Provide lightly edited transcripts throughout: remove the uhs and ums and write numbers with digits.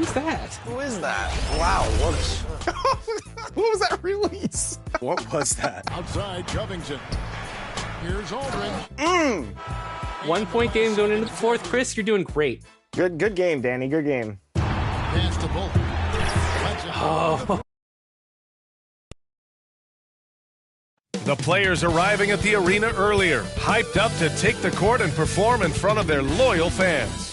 Who's that? Who is that? Wow, what What was that release? what was that? Outside Covington. Here's Aldridge. 1 point game going into the fourth. Chris, you're doing great. Good game, Danny. Good game. Pass to Bolton. Oh. The players arriving at the arena earlier, hyped up to take the court and perform in front of their loyal fans.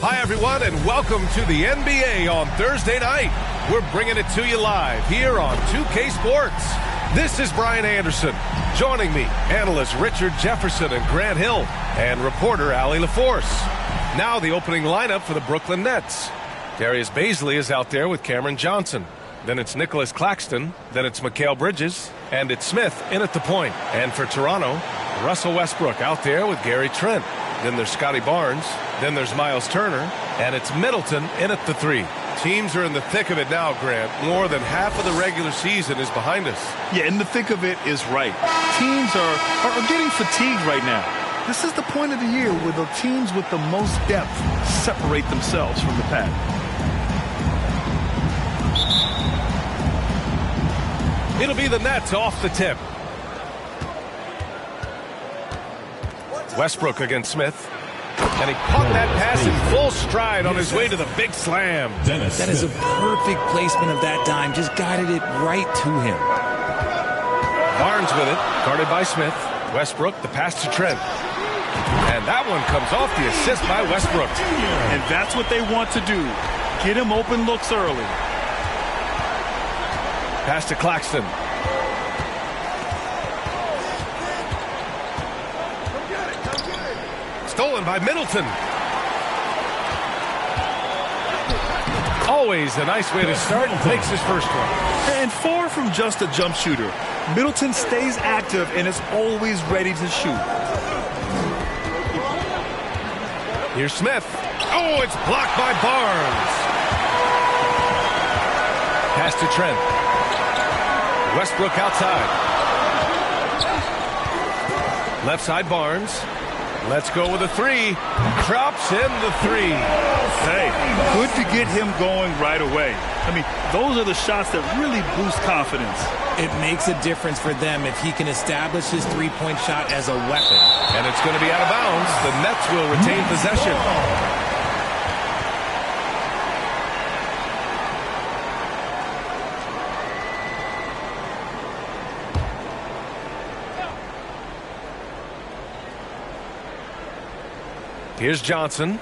Hi, everyone, and welcome to the NBA on Thursday night. We're bringing it to you live here on 2K Sports. This is Brian Anderson. Joining me, analysts Richard Jefferson and Grant Hill, and reporter Allie LaForce. Now the opening lineup for the Brooklyn Nets. Darius Baisley is out there with Cameron Johnson. Then it's Nicholas Claxton. Then it's Mikal Bridges. And it's Smith in at the point. And for Toronto, Russell Westbrook out there with Gary Trent. Then there's Scotty Barnes. Then there's Miles Turner. And it's Middleton in at the 3. Teams are in the thick of it now, Grant. More than half of the regular season is behind us. Yeah, in the thick of it is right. Teams are getting fatigued right now. This is the point of the year where the teams with the most depth separate themselves from the pack. It'll be the Nets off the tip. Westbrook against Smith. And he caught that pass in full stride on his way to the big slam. That is a perfect placement of that dime. Just guided it right to him. Barnes with it, guarded by Smith. Westbrook, the pass to Trent. And that one comes off the assist by Westbrook. And that's what they want to do. Get him open looks early. Pass to Claxton. Stolen by Middleton. Always a nice way to start and takes his first one. And far from just a jump shooter, Middleton stays active and is always ready to shoot. Here's Smith. Oh, it's blocked by Barnes. Pass to Trent. Westbrook outside. Left side Barnes. Let's go with a 3. Drops in the 3. Hey, good to get him going right away. I mean, those are the shots that really boost confidence. It makes a difference for them if he can establish his three-point shot as a weapon. And it's going to be out of bounds. The Nets will retain possession. Here's Johnson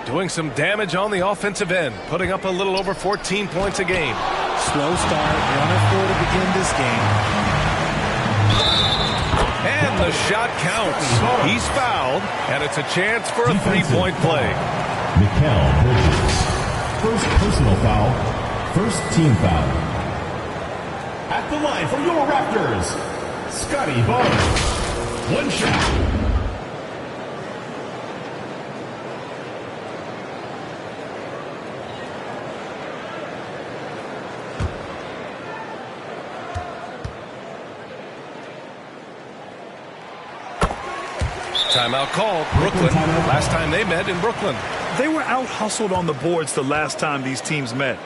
doing some damage on the offensive end, putting up a little over 14 points a game. Slow start, 1-4 to begin this game. And the shot counts. He's fouled, and it's a chance for a three-point play. Mikal Bridges. First personal foul, first team foul. At the line for your Raptors, Scotty Barnes. One shot. Timeout called. Brooklyn. Last time they met in Brooklyn. They were out-hustled on the boards the last time these teams met.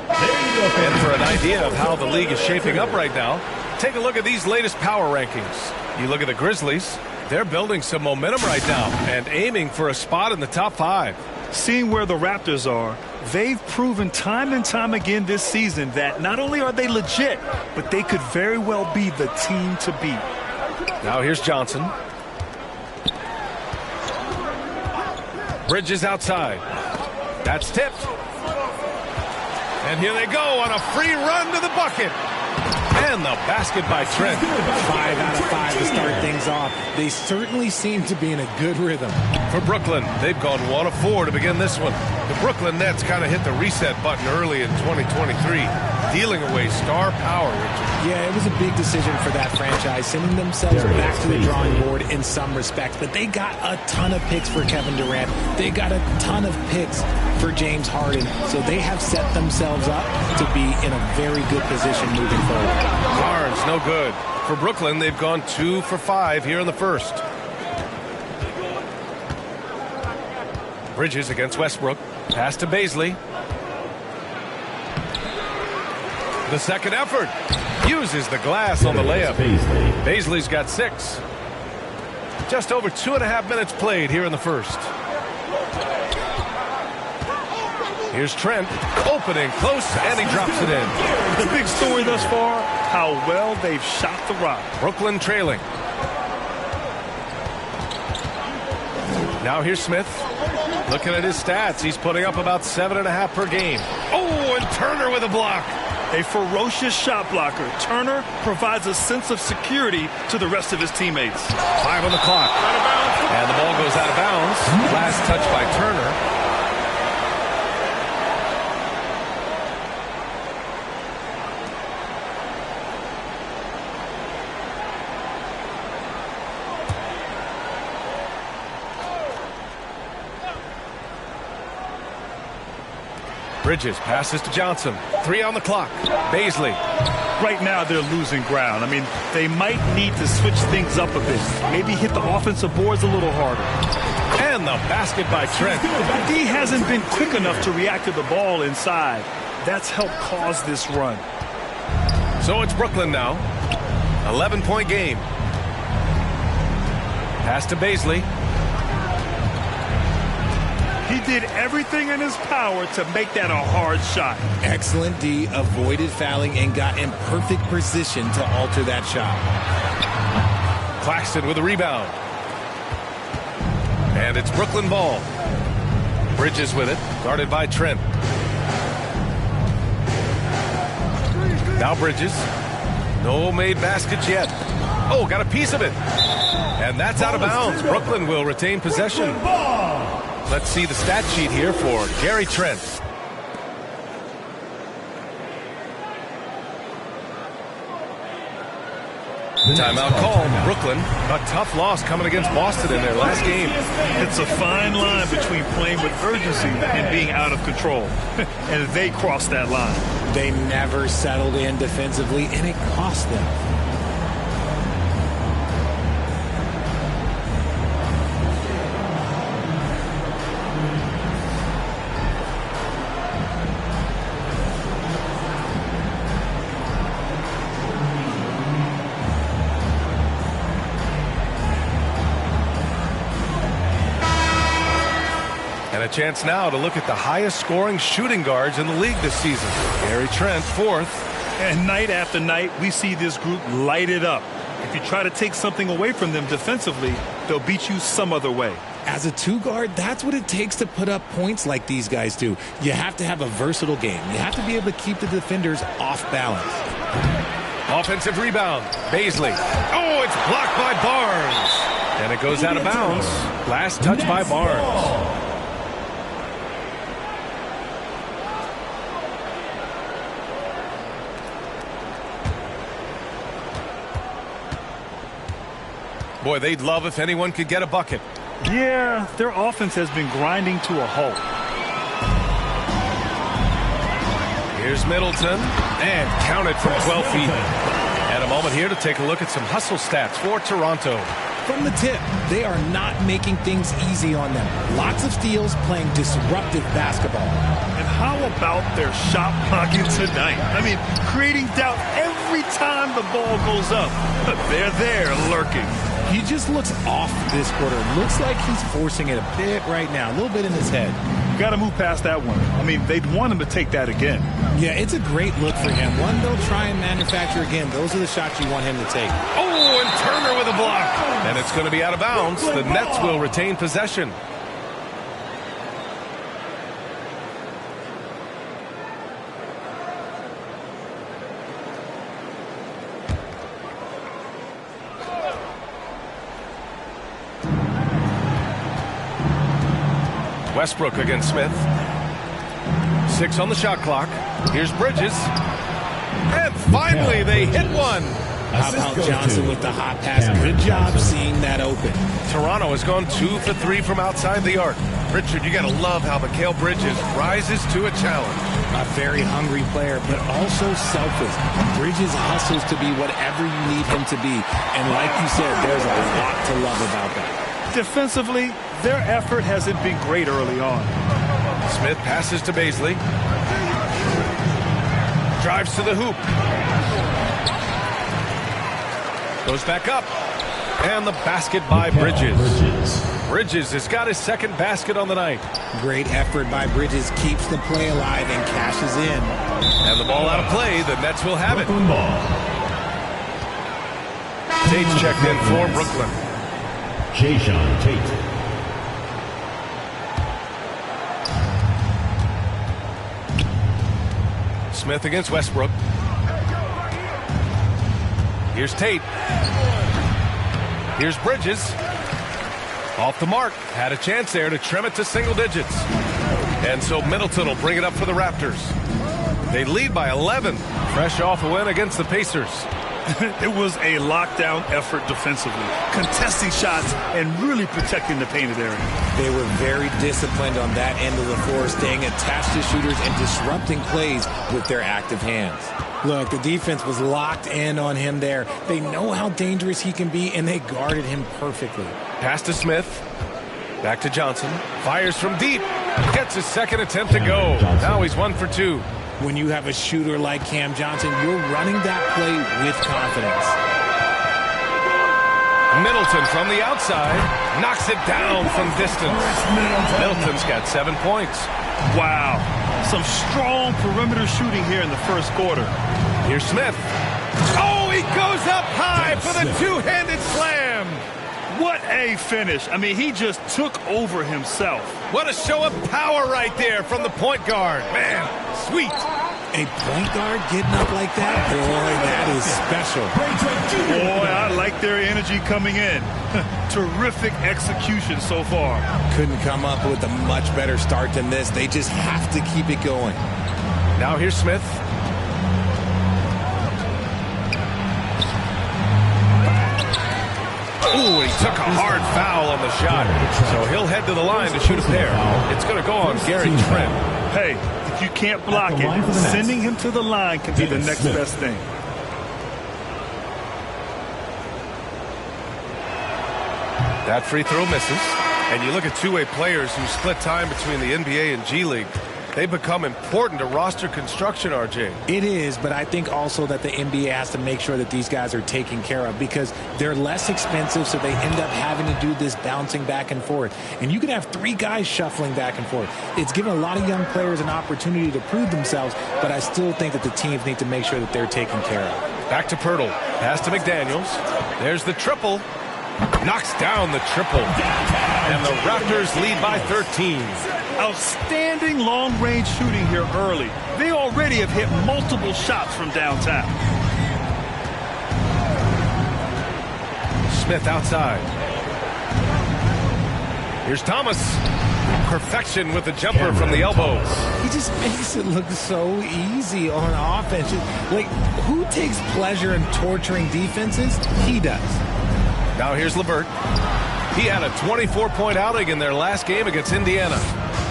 And for an idea of how the league is shaping up right now, take a look at these latest power rankings. You look at the Grizzlies. They're building some momentum right now and aiming for a spot in the top 5. Seeing where the Raptors are, they've proven time and time again this season that not only are they legit, but they could very well be the team to beat. Now here's Johnson. Bridges outside. That's tipped. And here they go on a free run to the bucket. And the basket by Trent. 5 out of 5 to start things off. They certainly seem to be in a good rhythm. For Brooklyn, they've gone 1 of 4 to begin this one. The Brooklyn Nets kind of hit the reset button early in 2023, dealing away star power, Richard. Yeah, it was a big decision for that franchise, sending themselves back to the drawing board in some respects. But they got a ton of picks for Kevin Durant. They got a ton of picks for James Harden. So they have set themselves up to be in a very good position moving forward. Barnes, no good. For Brooklyn, they've gone 2 for 5 here in the first. Bridges against Westbrook. Pass to Baisley. The second effort. Uses the glass on the layup. Baisley's got 6. Just over 2.5 minutes played here in the first. Here's Trent, opening close, and he drops it in. The big story thus far, how well they've shot the rock. Brooklyn trailing. Now here's Smith. Looking at his stats, he's putting up about 7.5 per game. Oh, and Turner with a block. A ferocious shot blocker. Turner provides a sense of security to the rest of his teammates. 5 on the clock. And the ball goes out of bounds. Last touch by Turner. Bridges passes to Johnson. 3 on the clock. Baisley. Right now they're losing ground. I mean, they might need to switch things up a bit. Maybe hit the offensive boards a little harder. And the basket by Trent. He hasn't been quick enough to react to the ball inside. That's helped cause this run. So it's Brooklyn now. 11-point game. Pass to Baisley. He did everything in his power to make that a hard shot. Excellent D, avoided fouling and got in perfect position to alter that shot. Claxton with a rebound. And it's Brooklyn ball. Bridges with it, guarded by Trent. Now Bridges. No made baskets yet. Oh, got a piece of it. And that's out of bounds. Brooklyn will retain possession. Let's see the stat sheet here for Gary Trent. Timeout called. Brooklyn, a tough loss coming against Boston in their last game. It's a fine line between playing with urgency and being out of control. And they crossed that line. They never settled in defensively, and it cost them. And a chance now to look at the highest scoring shooting guards in the league this season. Gary Trent, 4th. And night after night, we see this group light it up. If you try to take something away from them defensively, they'll beat you some other way. As a 2-guard, that's what it takes to put up points like these guys do. You have to have a versatile game. You have to be able to keep the defenders off balance. Offensive rebound. Baisley. Oh, it's blocked by Barnes. And it goes out of bounds. Last touch by Barnes. Boy, they'd love if anyone could get a bucket. Yeah, their offense has been grinding to a halt. Here's Middleton, and counted from 12 feet. And a moment here to take a look at some hustle stats for Toronto. From the tip, they are not making things easy on them. Lots of steals, playing disruptive basketball. And how about their shot blocking tonight? I mean, creating doubt every time the ball goes up. They're there lurking. He just looks off this quarter. Looks like he's forcing it a bit right now. A little bit in his head. You got to move past that one. I mean, they'd want him to take that again. Yeah, it's a great look for him. One they'll try and manufacture again. Those are the shots you want him to take. Oh, and Turner with a block. And it's going to be out of bounds. The Nets will retain possession. Westbrook against Smith. 6 on the shot clock. Here's Bridges. And finally, they hit one. How about Johnson with the hot pass? Good job seeing that open. Toronto has gone 2 for 3 from outside the arc. Richard, you got to love how Mikal Bridges rises to a challenge. A very hungry player, but also selfless. Bridges hustles to be whatever you need him to be. And like you said, there's a lot to love about that. Defensively, their effort hasn't been great early on. Smith passes to Baisley. Drives to the hoop. Goes back up. And the basket by Bridges. Bridges has got his second basket on the night. Great effort by Bridges. Keeps the play alive and cashes in. And the ball out of play. The Nets will have it. Tate's checked in for Brooklyn. Jason Tate. Smith against Westbrook. Here's Tate. Here's Bridges. Off the mark. Had a chance there to trim it to single digits. And so Middleton will bring it up for the Raptors. They lead by 11. Fresh off a win against the Pacers. It was a lockdown effort defensively, contesting shots and really protecting the painted area. They were very disciplined on that end of the floor, staying attached to shooters and disrupting plays with their active hands. Look, the defense was locked in on him there. They know how dangerous he can be, and they guarded him perfectly. Pass to Smith. Back to Johnson. Fires from deep. Gets his second attempt to go. Now he's 1 for 2. When you have a shooter like Cam Johnson, you're running that play with confidence. Middleton from the outside. Knocks it down from distance. Middleton's got 7 points. Wow. Some strong perimeter shooting here in the first quarter. Here's Smith. Oh, he goes up high for the two-handed slam. What a finish. I mean, he just took over himself. What a show of power right there from the point guard. Man, sweet. A point guard getting up like that? Boy, that is special. Boy, I like their energy coming in. Terrific execution so far. Couldn't come up with a much better start than this. They just have to keep it going. Now here's Smith. Ooh, he took a hard foul on the shot. So he'll head to the line to shoot a pair. It's going to go on Gary Trent. Hey, if you can't block it, sending him to the line can be the next best thing. That free throw misses. And you look at two-way players who split time between the NBA and G League. They become important to roster construction, RJ. It is, but I think also that the NBA has to make sure that these guys are taken care of because they're less expensive, so they end up having to do this bouncing back and forth. And you can have 3 guys shuffling back and forth. It's given a lot of young players an opportunity to prove themselves, but I still think that the teams need to make sure that they're taken care of. Back to Pirtle. Pass to McDaniels. There's the triple. Knocks down the triple. And the Raptors lead by 13. Outstanding long-range shooting here early. They already have hit multiple shots from downtown. Smith outside. Here's Thomas. Perfection with the jumper from the elbow. He just makes it look so easy on offense. Like, who takes pleasure in torturing defenses? He does. Now here's LeVert. He had a 24-point outing in their last game against Indiana.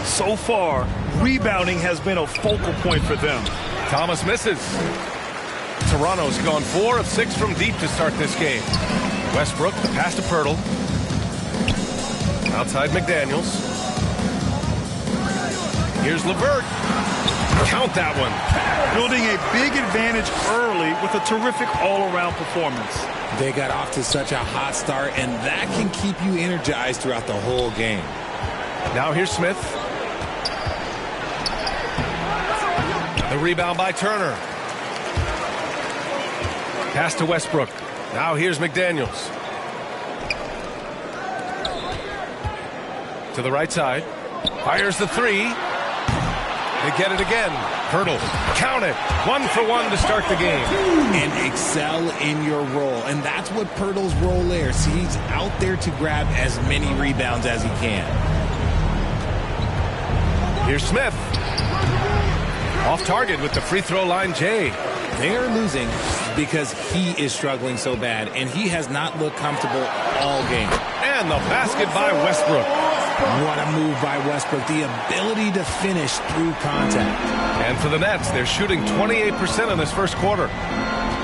So far, rebounding has been a focal point for them. Thomas misses. Toronto's gone 4 of 6 from deep to start this game. Westbrook, the pass to Pirtle. Outside McDaniels. Here's LeVert. Count that one. Building a big advantage early with a terrific all-around performance. They got off to such a hot start, and that can keep you energized throughout the whole game. Now here's Smith. The rebound by Turner. Pass to Westbrook. Now here's McDaniels. To the right side. Fires the 3. They get it again. Pirtle. Count it. 1 for 1 to start the game. And excel in your role. And that's what Pirtle's role is. He's out there to grab as many rebounds as he can. Here's Smith. Off target with the free throw line, Jay. They're losing because he is struggling so bad, and he has not looked comfortable all game. And the basket by Westbrook. What a move by Westbrook. The ability to finish through contact. And for the Nets, they're shooting 28% in this first quarter.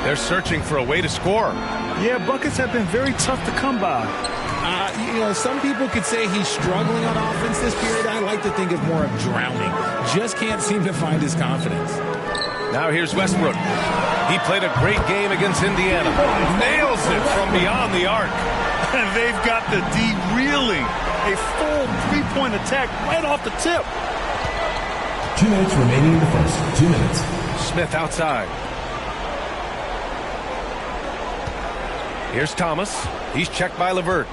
They're searching for a way to score. Yeah, buckets have been very tough to come by. Some people could say he's struggling on offense this period. I like to think of more of drowning. Just can't seem to find his confidence. Now here's Westbrook. He played a great game against Indiana. Nails it from beyond the arc. And they've got the D reeling. A full three-point attack right off the tip. 2 minutes remaining in the first. 2 minutes. Smith outside. Here's Thomas. He's checked by LeVert.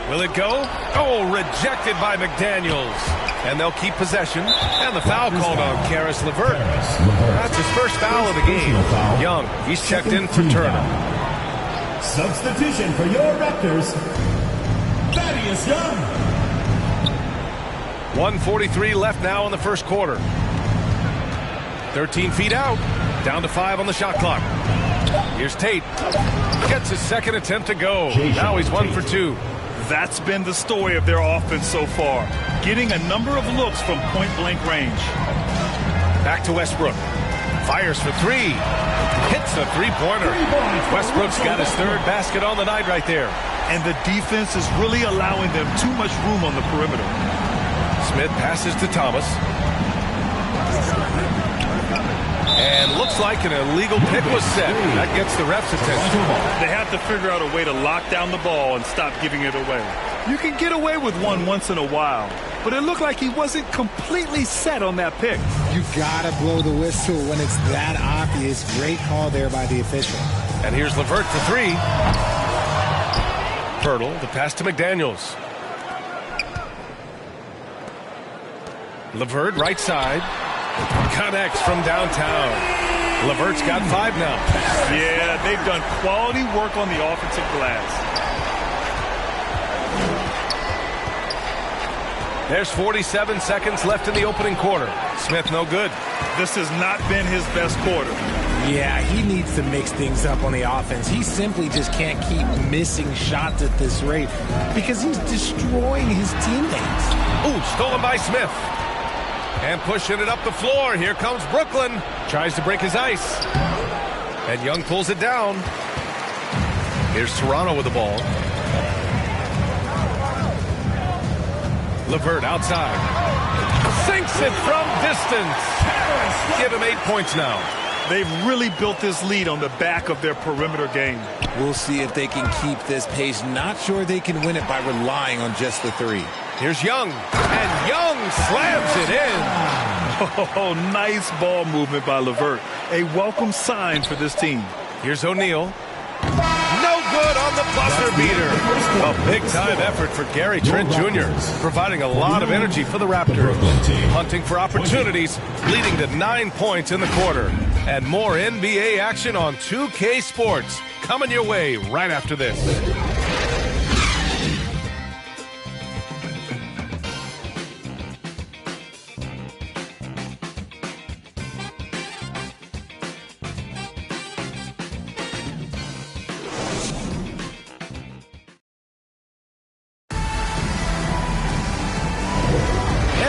Will it go? Oh, rejected by McDaniels. And they'll keep possession. And the foul called on Karis LeVert. That's his first foul of the game. Young, he's checked in for Turner. Substitution for your Raptors, Thaddeus Young. 1:43 left now in the first quarter. 13 feet out. Down to 5 on the shot clock. Here's Tate. Gets his second attempt to go. Now he's 1 for 2. That's been the story of their offense so far. Getting a number of looks from point-blank range. Back to Westbrook. Fires for 3. Hits a three-pointer. Westbrook's got his third basket on the night right there. And the defense is really allowing them too much room on the perimeter. Smith passes to Thomas. And looks like an illegal pick was set. That gets the ref's attention. They have to figure out a way to lock down the ball and stop giving it away. You can get away with one once in a while, but it looked like he wasn't completely set on that pick. You gotta blow the whistle when it's that obvious. Great call there by the official. And here's LeVert for 3. Pirtle, the pass to McDaniels. LeVert, right side. Connects from downtown. LeVert's got 5 now. Yeah, they've done quality work on the offensive glass. There's 47 seconds left in the opening quarter. Smith no good. This has not been his best quarter. Yeah, he needs to mix things up on the offense. He simply just can't keep missing shots at this rate because he's destroying his teammates. Ooh, stolen by Smith. And pushing it up the floor. Here comes Brooklyn. Tries to break his ice. And Young pulls it down. Here's Toronto with the ball. LeVert outside. Sinks it from distance. Give him 8 points now. They've really built this lead on the back of their perimeter game. We'll see if they can keep this pace. Not sure they can win it by relying on just the 3. Here's Young. And Young slams it in. Oh, nice ball movement by LeVert. A welcome sign for this team. Here's O'Neal. No good on the buzzer beater. A big-time effort for Gary Trent Jr., providing a lot of energy for the Raptors. Hunting for opportunities, leading to 9 points in the quarter. And more NBA action on 2K Sports. Coming your way right after this.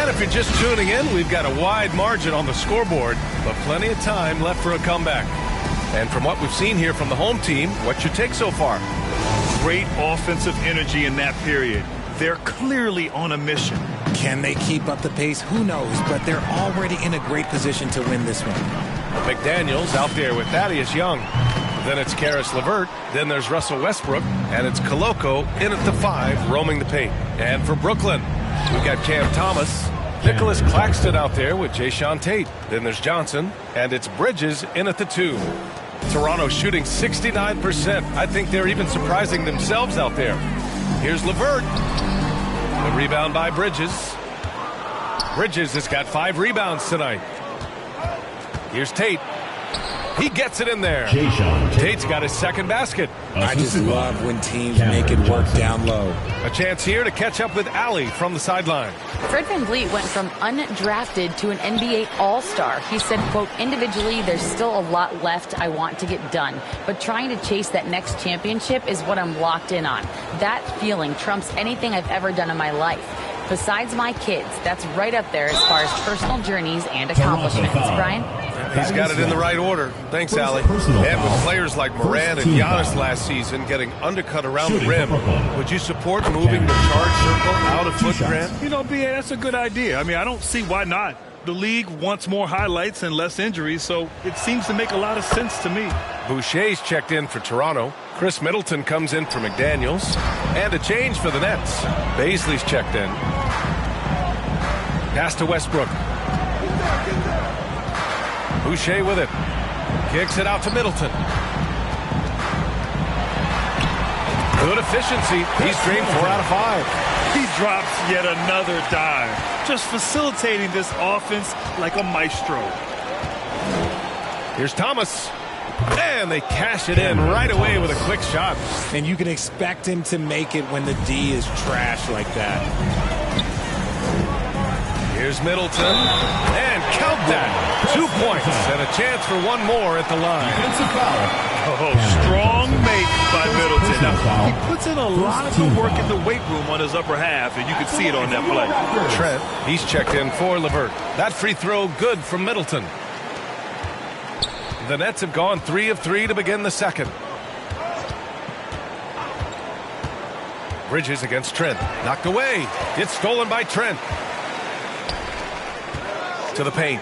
If you're just tuning in, we've got a wide margin on the scoreboard, but plenty of time left for a comeback. And from what we've seen here from the home team, what's your take so far? Great offensive energy in that period. They're clearly on a mission. Can they keep up the pace? Who knows, but they're already in a great position to win this one. McDaniels out there with Thaddeus Young. Then it's Karis LeVert. Then there's Russell Westbrook. And it's Koloko in at the 5, roaming the paint. And for Brooklyn, we've got Cam Thomas. Nicholas Claxton out there with Jayshawn Tate. Then there's Johnson, and it's Bridges in at the 2. Toronto shooting 69%. I think they're even surprising themselves out there. Here's LeVert. The rebound by Bridges. Bridges has got 5 rebounds tonight. Here's Tate. He gets it in there. Tate's got his second basket. I just love when teams make it work down low. A chance here to catch up with Allie from the sideline. Fred VanVleet went from undrafted to an NBA All-Star. He said, quote, individually, there's still a lot left I want to get done, but trying to chase that next championship is what I'm locked in on. That feeling trumps anything I've ever done in my life. Besides my kids, that's right up there as far as personal journeys and accomplishments. Brian? He's got it in the right order. Thanks, Allie. And with players like Morant and Giannis last season getting undercut around the rim, would you support moving the charge circle out of foot, Grant? You know, B.A., that's a good idea. I mean, I don't see why not. The league wants more highlights and less injuries, so it seems to make a lot of sense to me. Boucher's checked in for Toronto. Chris Middleton comes in for McDaniels. And a change for the Nets. Baisley's checked in. Pass to Westbrook. Boucher with it. Kicks it out to Middleton. Good efficiency. He's drained 4 out of 5. He drops yet another dime, just facilitating this offense like a maestro. Here's Thomas. And they cash it in right away with a quick shot. And you can expect him to make it when the D is trash like that. Here's Middleton. And count that. 2 points and a chance for one more at the line. Oh, strong make by Middleton. Now, he puts in a lot of good work in the weight room on his upper half, and you can see it on that play. Trent, he's checked in for LeVert. That free throw good from Middleton. The Nets have gone 3 of 3 to begin the second. Bridges against Trent. Knocked away. It's stolen by Trent. To the paint.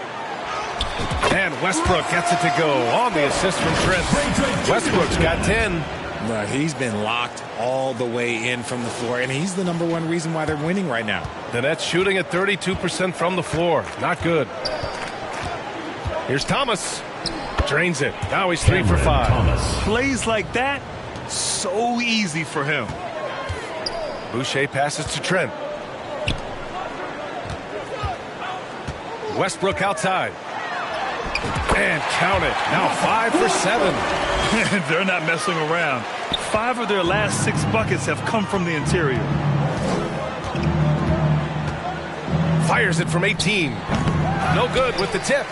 And Westbrook gets it to go on the assist from Trent. Westbrook's got 10. He's been locked all the way in from the floor, and he's the #1 reason why they're winning right now. The Nets shooting at 32% from the floor. Not good. Here's Thomas. Drains it. Now he's 3 for 5. Plays like that, so easy for him. Boucher passes to Trent. Westbrook outside. And count it. Now 5 for 7. They're not messing around. 5 of their last 6 buckets have come from the interior. Fires it from 18. No good with the tip.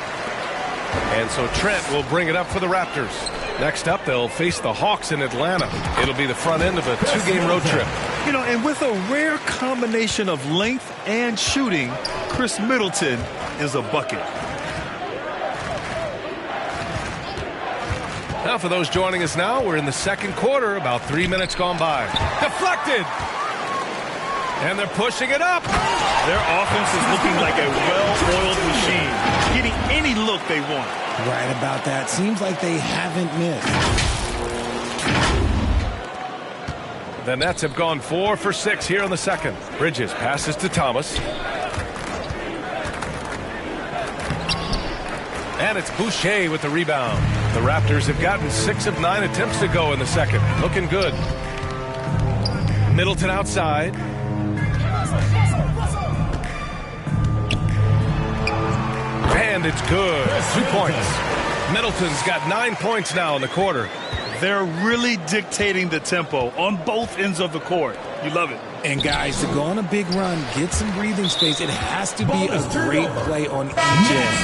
And so Trent will bring it up for the Raptors. Next up, they'll face the Hawks in Atlanta. It'll be the front end of a 2-game road trip. You know, and with a rare combination of length and shooting, Chris Middleton is a bucket. Now for those joining us now, we're in the second quarter, about 3 minutes gone by. Deflected! And they're pushing it up. Their offense is looking like a well-oiled machine, getting any look they want. Right about that. Seems like they haven't missed. The Nets have gone 4 for 6 here in the second. Bridges passes to Thomas. And it's Boucher with the rebound. The Raptors have gotten 6 of 9 attempts to go in the second. Looking good. Middleton outside. And it's good. 2 points. Middleton's got 9 points now in the quarter. They're really dictating the tempo on both ends of the court. You love it. And guys, to go on a big run, get some breathing space, it has to be a great play on each end.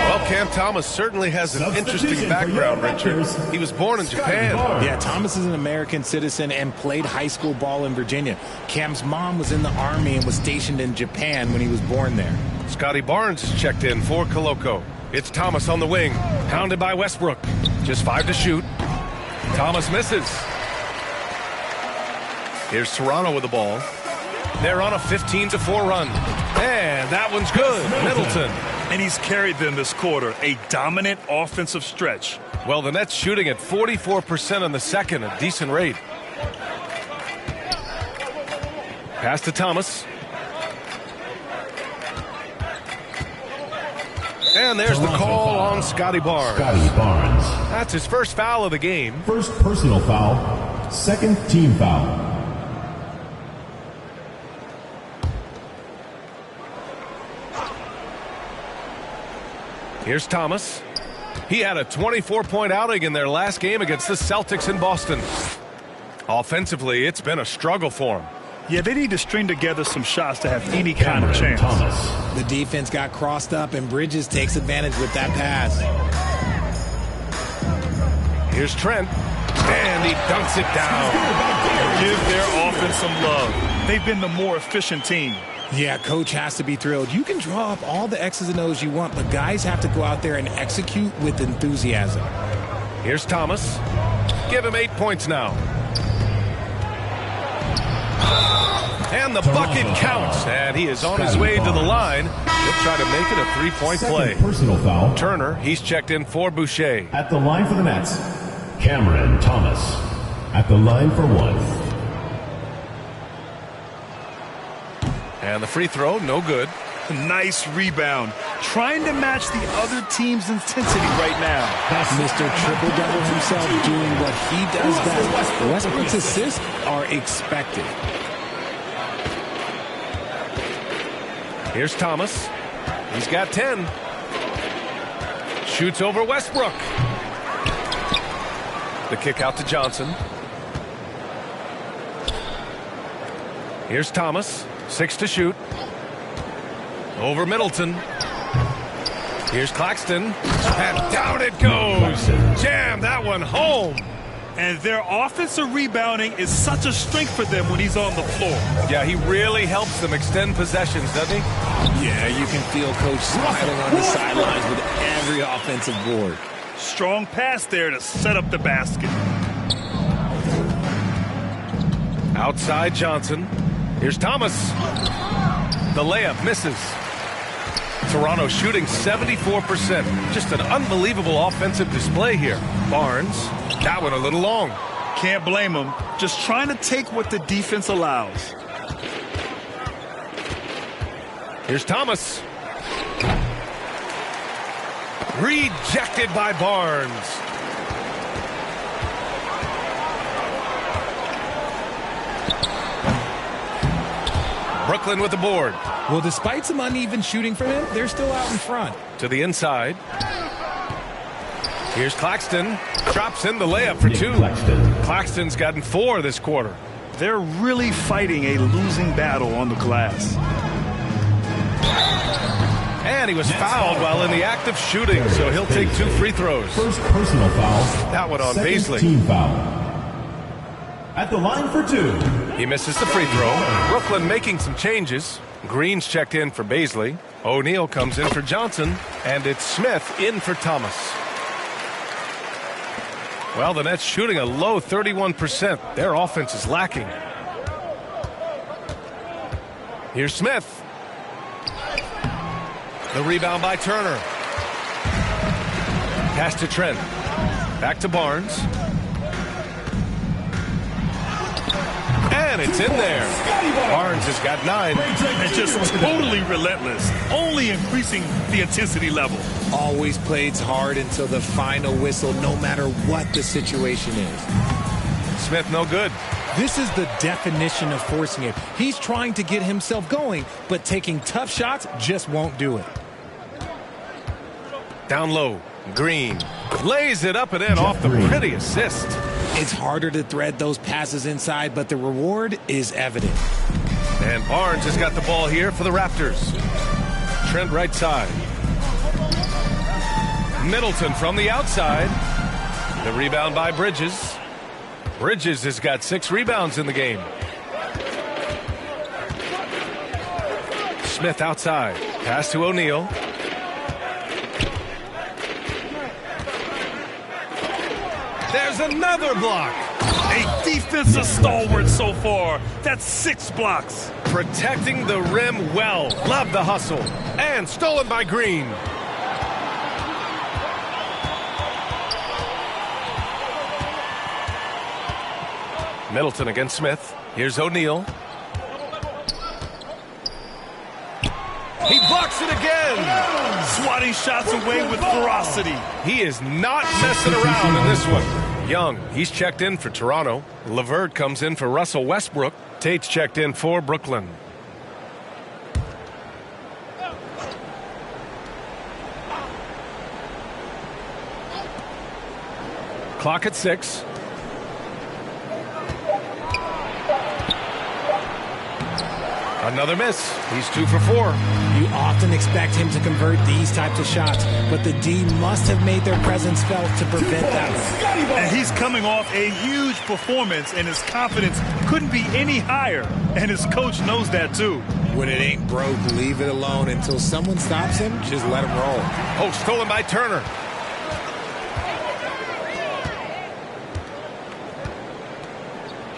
Well, Cam Thomas certainly has an interesting background, Richard. He was born in Japan. Yeah, Thomas is an American citizen and played high school ball in Virginia. Cam's mom was in the Army and was stationed in Japan when he was born there. Scotty Barnes is checked in for Koloko. It's Thomas on the wing, pounded by Westbrook. Just 5 to shoot. Thomas misses. Here's Toronto with the ball. They're on a 15-4 run. And that one's good. Middleton. And he's carried them this quarter. A dominant offensive stretch. Well, the Nets shooting at 44% in the second, a decent rate. Pass to Thomas. And there's the call on Scotty Barnes. That's his first foul of the game. First personal foul, second team foul. Here's Thomas. He had a 24-point outing in their last game against the Celtics in Boston. Offensively, it's been a struggle for him. Yeah, they need to string together some shots to have any kind of chance. The defense got crossed up, and Bridges takes advantage with that pass. Here's Trent, and he dunks it down. Give their offense some love. They've been the more efficient team. Yeah, coach has to be thrilled. You can draw up all the X's and O's you want, but guys have to go out there and execute with enthusiasm. Here's Thomas. Give him 8 points now. And the bucket counts, and he is on his way to the line. He'll try to make it a three-point play. Personal foul. Turner, he's checked in for Boucher. At the line for the Nets, Cameron Thomas. At the line for one. And the free throw, no good. Nice rebound. Trying to match the other team's intensity right now. That's Mr. Triple-Double himself doing what he does best. Westbrook's assists are expected. Here's Thomas. He's got 10. Shoots over Westbrook. The kick out to Johnson. Here's Thomas. 6 to shoot. Over Middleton. Here's Claxton. And down it goes. Jam that one home. And their offensive rebounding is such a strength for them when he's on the floor. Yeah, he really helps them extend possessions, doesn't he? Yeah, you can feel Coach smiling on the sidelines with every offensive board. Strong pass there to set up the basket. Outside Johnson. Here's Thomas. The layup misses. Toronto shooting 74%. Just an unbelievable offensive display here. Barnes, that one a little long. Can't blame him. Just trying to take what the defense allows. Here's Thomas. Rejected by Barnes. Brooklyn with the board. Well, despite some uneven shooting for them, they're still out in front. To the inside. Here's Claxton. Drops in the layup for 2. Claxton's gotten 4 this quarter. They're really fighting a losing battle on the glass. And he was fouled while in the act of shooting, so he'll take 2 free throws. First personal foul. That one on Second Beasley. Team foul. At the line for 2. He misses the free throw. Brooklyn making some changes. Green's checked in for Beasley. O'Neal comes in for Johnson. And it's Smith in for Thomas. Well, the Nets shooting a low 31%. Their offense is lacking. Here's Smith. The rebound by Turner. Pass to Trent. Back to Barnes. And it's in there. Barnes has got 9. And just totally relentless. Only increasing the intensity level. Always plays hard until the final whistle, no matter what the situation is. Smith no good. This is the definition of forcing it. He's trying to get himself going, but taking tough shots just won't do it. Down low. Green lays it up and in off the pretty assist. It's harder to thread those passes inside, but the reward is evident. And Barnes has got the ball here for the Raptors. Trent right side. Middleton from the outside. The rebound by Bridges. Bridges has got 6 rebounds in the game. Smith outside. Pass to O'Neal. There's another block. A defensive stalwart so far. That's 6 blocks. Protecting the rim well. Love the hustle. And stolen by Green. Middleton against Smith. Here's O'Neal. He blocks it again. Swatting shots away with ferocity. He is not messing around in this one. Young, he's checked in for Toronto. LeVert comes in for Russell Westbrook. Tate's checked in for Brooklyn. Clock at 6. Another miss. He's 2 for 4. You often expect him to convert these types of shots, but the D must have made their presence felt to prevent that. And he's coming off a huge performance, and his confidence couldn't be any higher. And his coach knows that, too. When it ain't broke, leave it alone. Until someone stops him, just let him roll. Oh, stolen by Turner.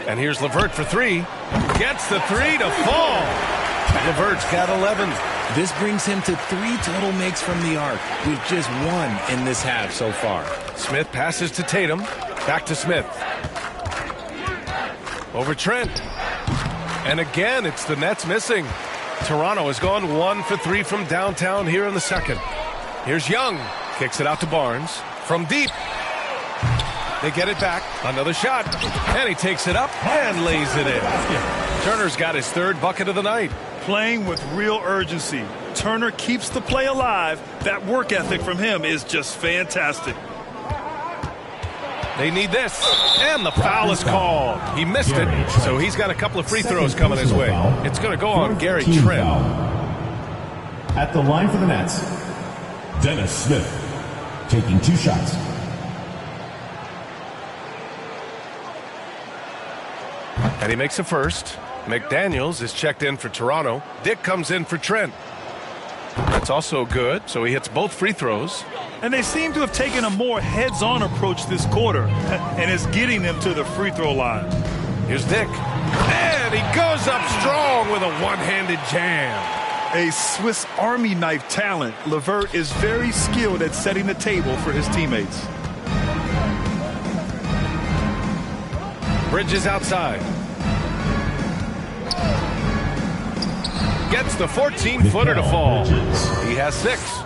And here's LeVert for 3. Gets the 3 to fall. LeVert's got 11. This brings him to 3 total makes from the arc, with just 1 in this half so far. Smith passes to Tatum. Back to Smith. Over Trent. And again, it's the Nets missing. Toronto has gone 1 for 3 from downtown here in the second. Here's Young. Kicks it out to Barnes. From deep. They get it back. Another shot. And he takes it up and lays it in. Turner's got his 3rd bucket of the night. Playing with real urgency. Turner keeps the play alive. That work ethic from him is just fantastic. They need this. And the foul is called. He missed it, so he's got a couple of free throws coming his way. It's going to go on Gary Trent. At the line for the Nets, Dennis Smith taking 2 shots. And he makes a first. McDaniels is checked in for Toronto. Dick comes in for Trent. That's also good, so he hits both free throws. And they seem to have taken a more heads-on approach this quarter, and it's getting them to the free throw line. Here's Dick. And he goes up strong with a one-handed jam. A Swiss Army knife talent, LeVert is very skilled at setting the table for his teammates. Bridges outside. Gets the 14-footer to fall. He has 6.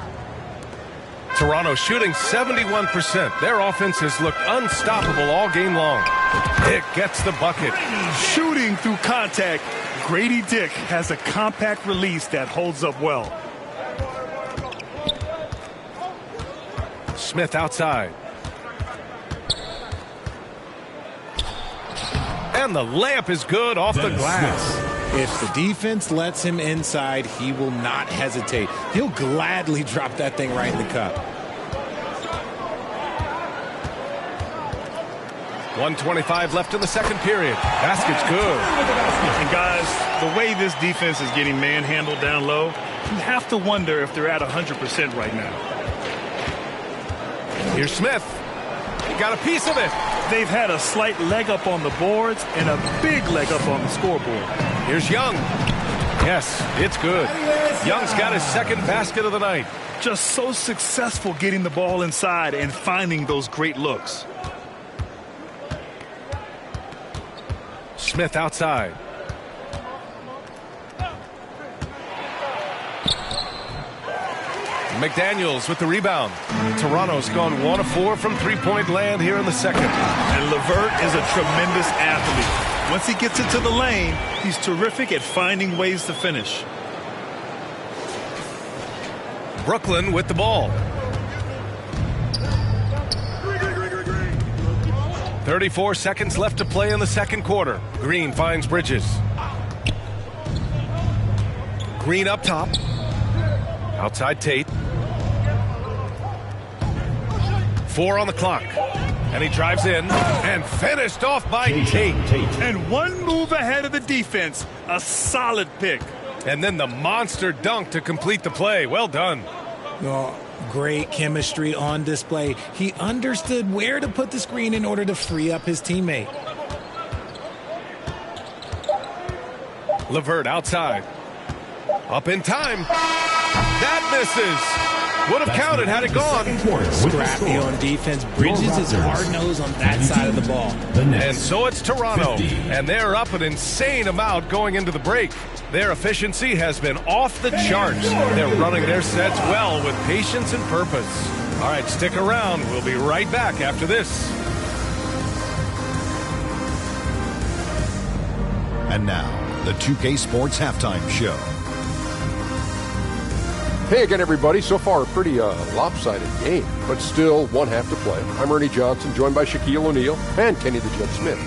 Toronto shooting 71%. Their offense has looked unstoppable all game long. Dick gets the bucket. Shooting through contact, Grady Dick has a compact release that holds up well. Smith outside. And the layup is good off the glass. If the defense lets him inside, he will not hesitate. He'll gladly drop that thing right in the cup. 1:25 left in the second period. Basket's good. And guys, the way this defense is getting manhandled down low, you have to wonder if they're at 100% right now. Here's Smith. He got a piece of it. They've had a slight leg up on the boards and a big leg up on the scoreboard. Here's Young. Yes, it's good. Young's got his 2nd basket of the night. Just so successful getting the ball inside and finding those great looks. Smith outside. McDaniels with the rebound. Toronto's gone 1 of 4 from three-point land here in the second. And LeVert is a tremendous athlete. Once he gets into the lane, he's terrific at finding ways to finish. Brooklyn with the ball. 34 seconds left to play in the second quarter. Green finds Bridges. Green up top. Outside Tate. 4 on the clock. And he drives in and finished off by Tate. And 1 move ahead of the defense. A solid pick. And then the monster dunk to complete the play. Well done. Oh, great chemistry on display. He understood where to put the screen in order to free up his teammate. LeVert outside. Up in time. That misses. Would have counted had it gone. Scrappy on defense. Bridges is hard-nosed on that side of the ball. And so it's Toronto. And they're up an insane amount going into the break. Their efficiency has been off the charts. They're running their sets well with patience and purpose. All right, stick around. We'll be right back after this. And now, the 2K Sports Halftime Show. Hey again, everybody. So far, a pretty lopsided game, but still one half to play. I'm Ernie Johnson, joined by Shaquille O'Neal and Kenny the Jet Smith.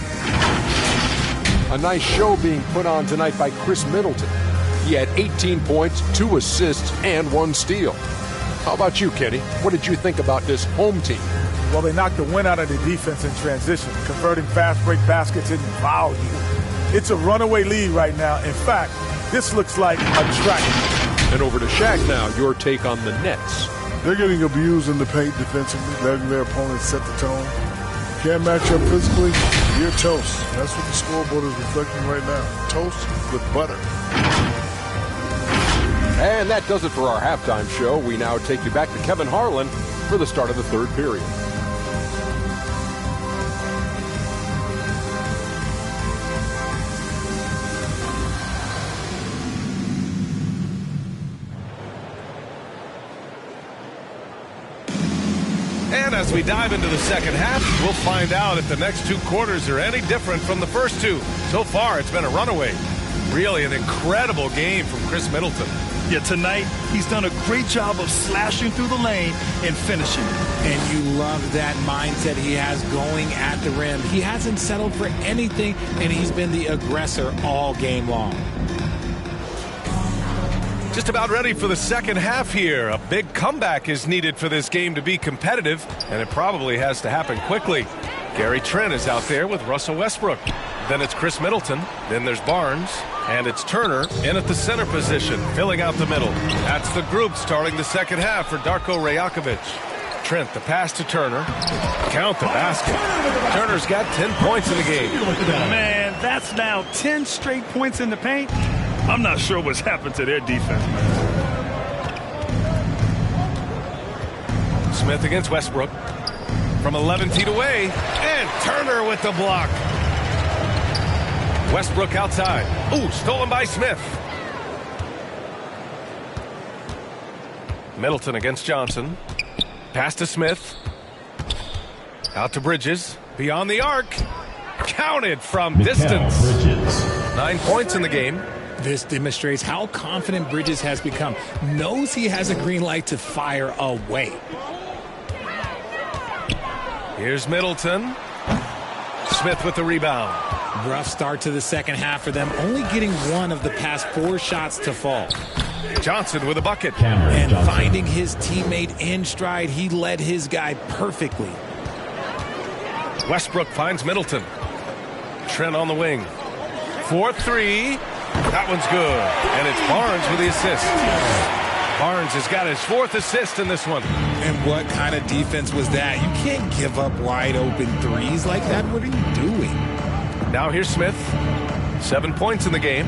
A nice show being put on tonight by Chris Middleton. He had 18 points, 2 assists, and 1 steal. How about you, Kenny? What did you think about this home team? Well, they knocked the wind out of the defense in transition, converting fast break baskets in volume. It's a runaway lead right now. In fact, this looks like a track. And over to Shaq now, your take on the Nets. They're getting abused in the paint defensively, letting their opponents set the tone. Can't match up physically, you're toast. That's what the scoreboard is reflecting right now. Toast with butter. And that does it for our halftime show. We now take you back to Kevin Harlan for the start of the third period. And as we dive into the second half, we'll find out if the next 2 quarters are any different from the first 2. So far, it's been a runaway. Really an incredible game from Chris Middleton. Yeah, tonight he's done a great job of slashing through the lane and finishing. And you love that mindset he has going at the rim. He hasn't settled for anything, and he's been the aggressor all game long. Just about ready for the second half here. A big comeback is needed for this game to be competitive, and it probably has to happen quickly. Gary Trent is out there with Russell Westbrook. Then it's Chris Middleton. Then there's Barnes. And it's Turner in at the center position, filling out the middle. That's the group starting the second half for Darko Rajakovic. Trent, the pass to Turner. Count the basket. Turner's got 10 points in the game. Man, that's now 10 straight points in the paint. I'm not sure what's happened to their defense, man. Smith against Westbrook. From 11 feet away. And Turner with the block. Westbrook outside. Ooh, stolen by Smith. Middleton against Johnson. Pass to Smith. Out to Bridges. Beyond the arc. Counted from distance. 9 points in the game. This demonstrates how confident Bridges has become. Knows he has a green light to fire away. Here's Middleton. Smith with the rebound. Rough start to the second half for them, only getting 1 of the past 4 shots to fall. Johnson with a bucket. And finding his teammate in stride, he led his guy perfectly. Westbrook finds Middleton. Trent on the wing. 4-3. That one's good. And it's Barnes with the assist. Barnes has got his 4th assist in this one. And what kind of defense was that? You can't give up wide open threes like that. What are you doing? Now here's Smith. 7 points in the game.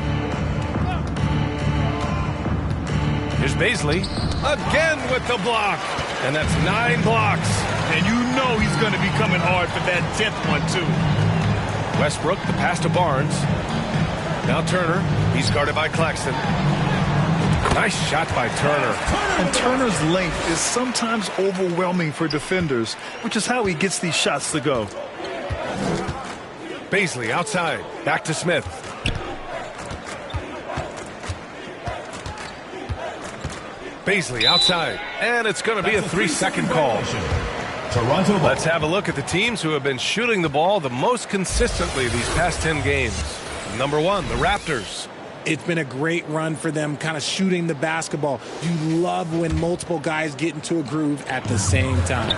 Here's Baisley. Again with the block. And that's 9 blocks. And you know he's going to be coming hard for that 10th one, too. Westbrook, the pass to Barnes. Now Turner. He's guarded by Claxton. Nice shot by Turner. And Turner's length is sometimes overwhelming for defenders, which is how he gets these shots to go. Baisley outside. Back to Smith. Baisley outside. And it's going to be a 3-second call. Toronto. Let's have a look at the teams who have been shooting the ball the most consistently these past 10 games. Number 1, the Raptors. It's been a great run for them, kind of shooting the basketball. You love when multiple guys get into a groove at the same time.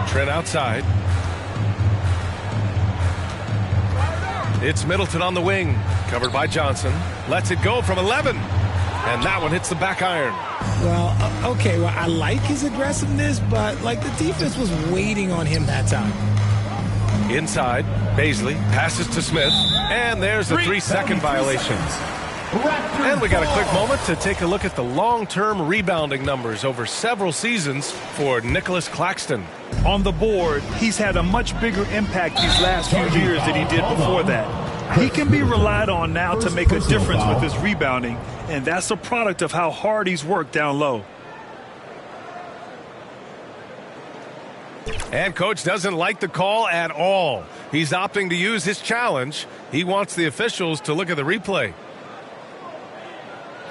Trent outside. It's Middleton on the wing, covered by Johnson. Lets it go from 11. And that one hits the back iron. Well, okay, well, I like his aggressiveness, but, like, the defense was waiting on him that time. Inside, Baisley passes to Smith. And there's a 3-second violation. And we got a quick moment to take a look at the long-term rebounding numbers over several seasons for Nicholas Claxton. On the board, he's had a much bigger impact these last few years than he did before that. He can be relied on now to make a difference with his rebounding, and that's a product of how hard he's worked down low. And Coach doesn't like the call at all. He's opting to use his challenge. He wants the officials to look at the replay.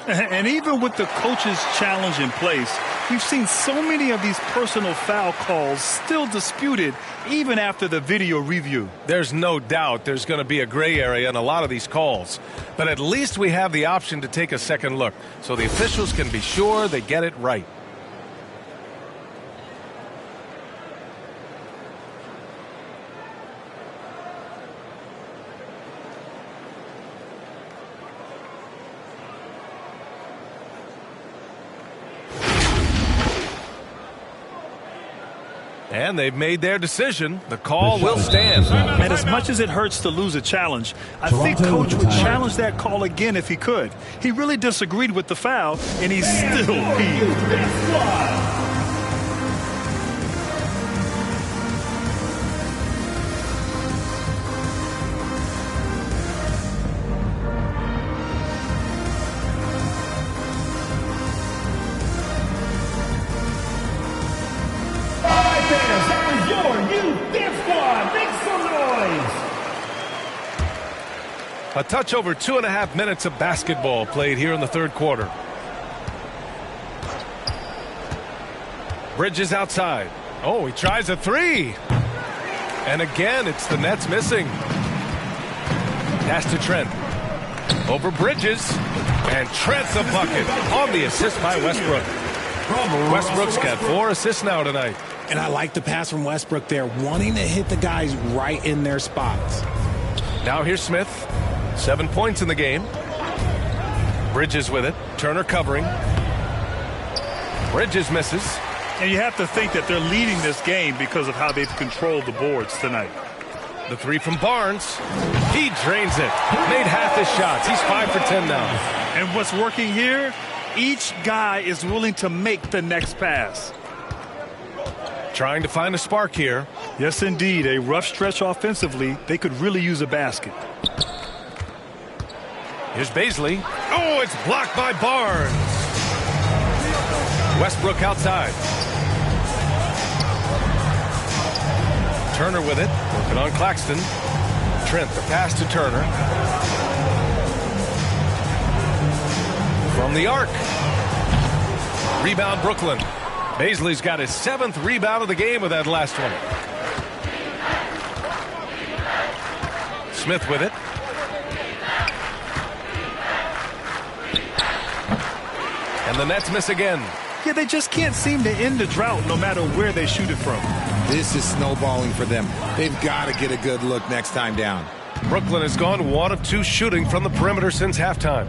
And even with the coach's challenge in place, we've seen so many of these personal foul calls still disputed even after the video review. There's no doubt there's going to be a gray area in a lot of these calls. But at least we have the option to take a second look so the officials can be sure they get it right. And they've made their decision. The call will stand. And as much as it hurts to lose a challenge, I think Coach would challenge that call again if he could. He really disagreed with the foul, and he's still peeved. A touch over 2.5 minutes of basketball played here in the third quarter. Bridges outside. Oh, he tries a three. And again, it's the Nets missing. Pass to Trent. Over Bridges. And Trent the bucket on the assist by Westbrook. Westbrook's got 4 assists now tonight. And I like the pass from Westbrook there, wanting to hit the guys right in their spots. Now here's Smith. 7 points in the game. Bridges with it. Turner covering. Bridges misses. And you have to think that they're leading this game because of how they've controlled the boards tonight. The three from Barnes. He drains it. Made half his shots. He's 5 for 10 now. And what's working here? Each guy is willing to make the next pass. Trying to find a spark here. Yes, indeed. A rough stretch offensively. They could really use a basket. Here's Baisley. Oh, it's blocked by Barnes. Westbrook outside. Turner with it. Working on Claxton. Trent, the pass to Turner. From the arc. Rebound Brooklyn. Baisley's got his 7th rebound of the game with that last one. Smith with it. And the Nets miss again. Yeah, they just can't seem to end the drought no matter where they shoot it from. This is snowballing for them. They've got to get a good look next time down. Brooklyn has gone 1 of 2 shooting from the perimeter since halftime.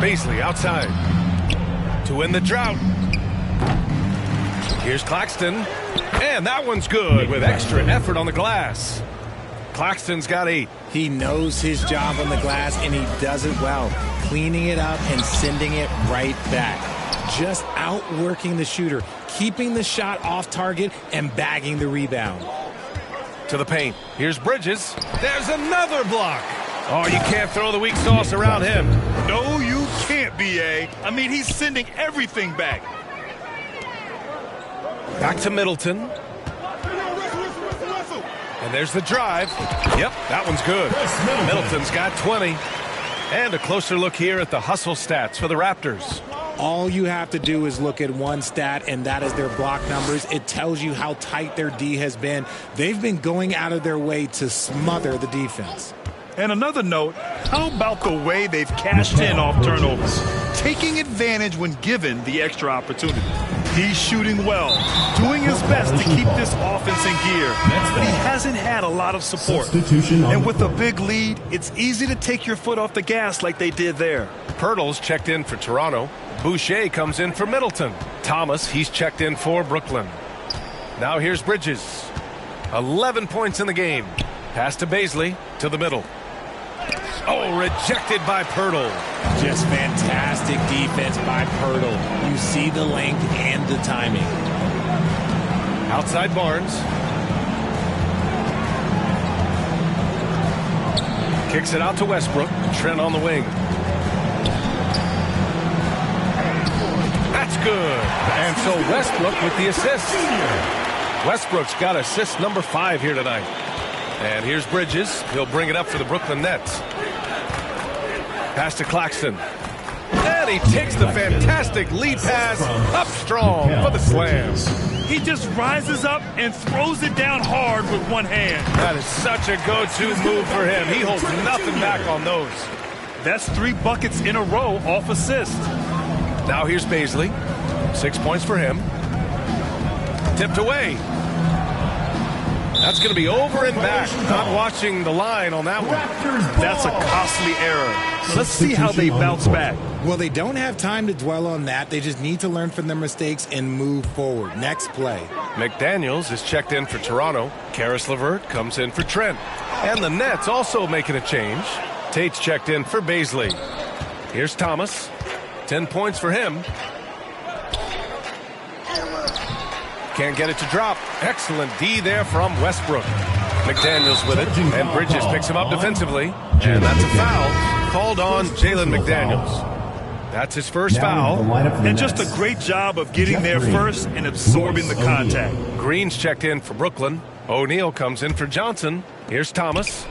Baisley outside to win the drought. Here's Claxton. And that one's good with extra effort on the glass. Claxton's got 8. He knows his job on the glass, and he does it well, cleaning it up and sending it right back. Just outworking the shooter, keeping the shot off target and bagging the rebound. To the paint. Here's Bridges. There's another block. Oh, you can't throw the weak sauce around him. No, you can't, B.A. I mean, he's sending everything back. Back to Middleton. And there's the drive. Yep, that one's good. Middleton's got 20. And a closer look here at the hustle stats for the Raptors. All you have to do is look at one stat, and that is their block numbers. It tells you how tight their D has been. They've been going out of their way to smother the defense. And another note, how about the way they've cashed in off turnovers? Taking advantage when given the extra opportunity. He's shooting well, doing his best to keep this offense in gear, but he hasn't had a lot of support. And with a big lead, it's easy to take your foot off the gas like they did there. Pirtle's checked in for Toronto. Boucher comes in for Middleton. Thomas, he's checked in for Brooklyn. Now here's Bridges. 11 points in the game. Pass to Baisley, to the middle. Oh, rejected by Pirtle. Just fantastic defense by Pirtle. You see the length and the timing. Outside Barnes. Kicks it out to Westbrook. Trent on the wing. That's good. And so Westbrook with the assist. Westbrook's got assist number 5 here tonight. And here's Bridges. He'll bring it up for the Brooklyn Nets. Pass to Claxton. And he takes the fantastic lead pass up strong for the slam. He just rises up and throws it down hard with one hand. That is such a go-to move for him. He holds nothing back on those. That's 3 buckets in a row off assist. Now here's Baisley. 6 points for him. Tipped away. That's going to be over and back. Not watching the line on that one. That's a costly error. Let's see how they bounce back. Well, they don't have time to dwell on that. They just need to learn from their mistakes and move forward. Next play. McDaniels is checked in for Toronto. Karis LeVert comes in for Trent. And the Nets also making a change. Tate's checked in for Baisley. Here's Thomas. 10 points for him. Can't get it to drop. Excellent D there from Westbrook. McDaniels with it, and Bridges picks him up defensively. And that's a foul called on Jalen McDaniels. That's his first foul. And just a great job of getting there first and absorbing the contact. Green's checked in for Brooklyn. O'Neal comes in for Johnson. Here's Thomas.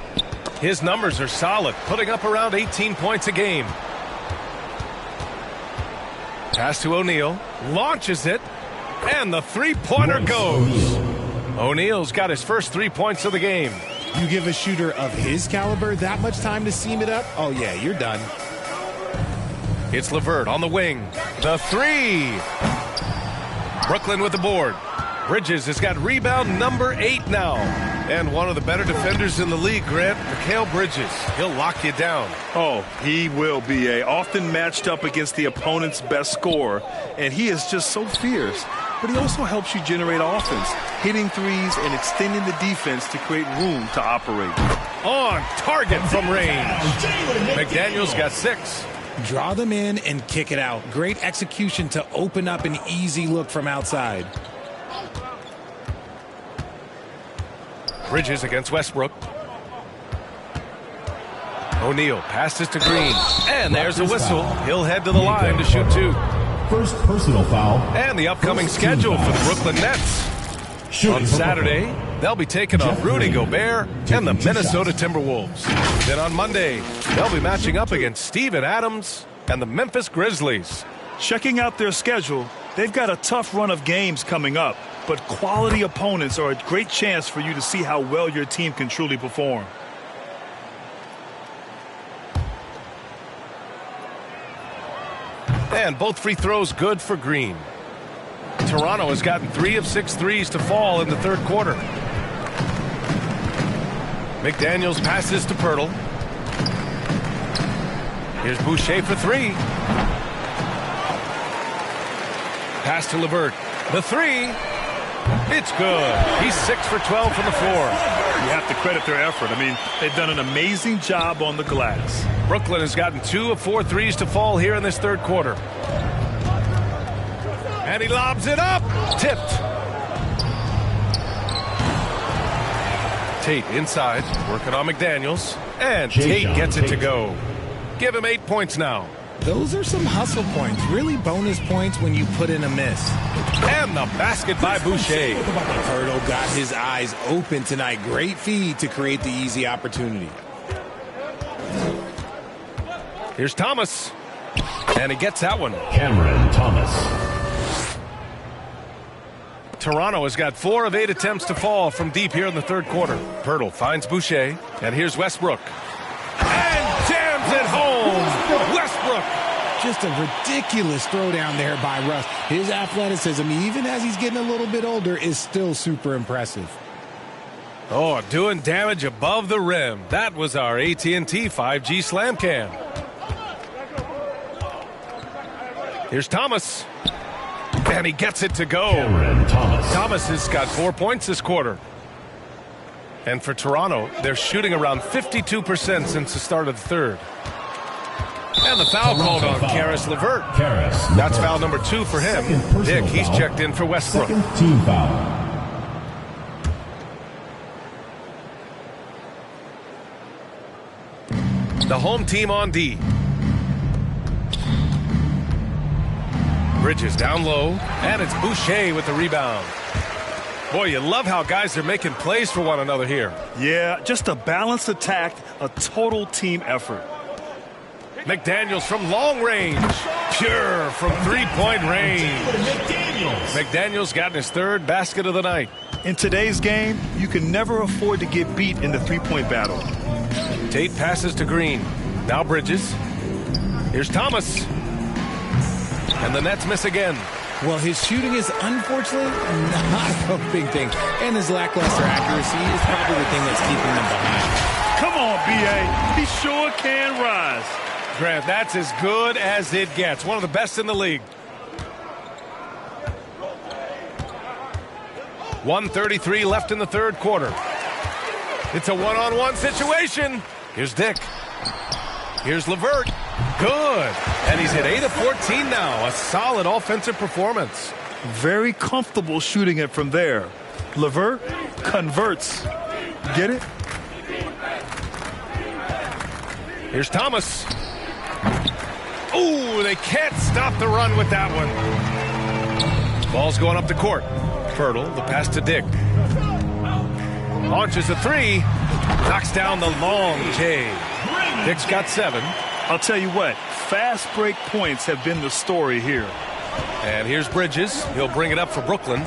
His numbers are solid, putting up around 18 points a game. Pass to O'Neal. Launches it. And the three-pointer goes. O'Neal's got his first 3 points of the game. You give a shooter of his caliber that much time to seam it up? Oh, yeah, you're done. It's LeVert on the wing. The three. Brooklyn with the board. Bridges has got rebound number 8 now. And one of the better defenders in the league, Grant, Mikal Bridges. He'll lock you down. Oh, he will be often matched up against the opponent's best scorer. And he is just so fierce. But he also helps you generate offense, hitting threes and extending the defense to create room to operate. On target from range. McDaniels got 6. Draw them in and kick it out. Great execution to open up an easy look from outside. Bridges against Westbrook. O'Neal passes to Green. And there's a whistle. He'll head to the line to shoot 2. First personal foul. And the upcoming schedule for the Brooklyn Nets. On Saturday, they'll be taking on Rudy Gobert and the Minnesota Timberwolves. Then on Monday, they'll be matching up against Steven Adams and the Memphis Grizzlies. Checking out their schedule, they've got a tough run of games coming up, but quality opponents are a great chance for you to see how well your team can truly perform. And both free throws good for Green. Toronto has gotten 3 of 6 threes to fall in the third quarter. McDaniels passes to Pirtle. Here's Boucher for 3. Pass to LeVert. The 3. It's good. He's 6 for 12 from the floor. You have to credit their effort. I mean, they've done an amazing job on the glass. Brooklyn has gotten 2 of 4 threes to fall here in this third quarter. And he lobs it up. Tipped. Tate inside, working on McDaniels. And Tate gets it to go. Give him 8 points now. Those are some hustle points. Really bonus points when you put in a miss. And the basket by Boucher. Pirtle got his eyes open tonight. Great feed to create the easy opportunity. Here's Thomas. And he gets that one. Cameron Thomas. Toronto has got 4 of 8 attempts to fall from deep here in the third quarter. Pirtle finds Boucher. And here's Westbrook. And jams it home. Westbrook. Just a ridiculous throwdown there by Russ. His athleticism, even as he's getting a little bit older, is still super impressive. Oh, doing damage above the rim. That was our AT&T 5G Slam Cam. Here's Thomas. And he gets it to go. Thomas has got 4 points this quarter. And for Toronto, they're shooting around 52% since the start of the third. And the foul called on Karis LeVert. That's foul number 2 for him. Dick, he's checked in for Westbrook. Team foul. The home team on D. Bridges down low, and it's Boucher with the rebound. Boy, you love how guys are making plays for one another here. Yeah, just a balanced attack, a total team effort. McDaniels from long range. Pure from three-point range. McDaniels got his third basket of the night. In today's game, you can never afford to get beat in the three-point battle. Tate passes to Green. Now Bridges. Here's Thomas. And the Nets miss again. Well, his shooting is unfortunately not a big thing. And his lackluster accuracy is probably the thing that's keeping them behind. Come on, B.A. He sure can rise. Grant, that's as good as it gets. One of the best in the league. 1:33 left in the third quarter. It's a one-on-one situation. Here's Dick. Here's LeVert. Good. And he's hit 8 of 14 now. A solid offensive performance. Very comfortable shooting it from there. LeVert converts. Get it? Here's Thomas. Ooh, they can't stop the run with that one. Ball's going up the court. Fertile, the pass to Dick. Launches a three. Knocks down the long J. Dick's got 7. I'll tell you what, fast break points have been the story here. And here's Bridges. He'll bring it up for Brooklyn.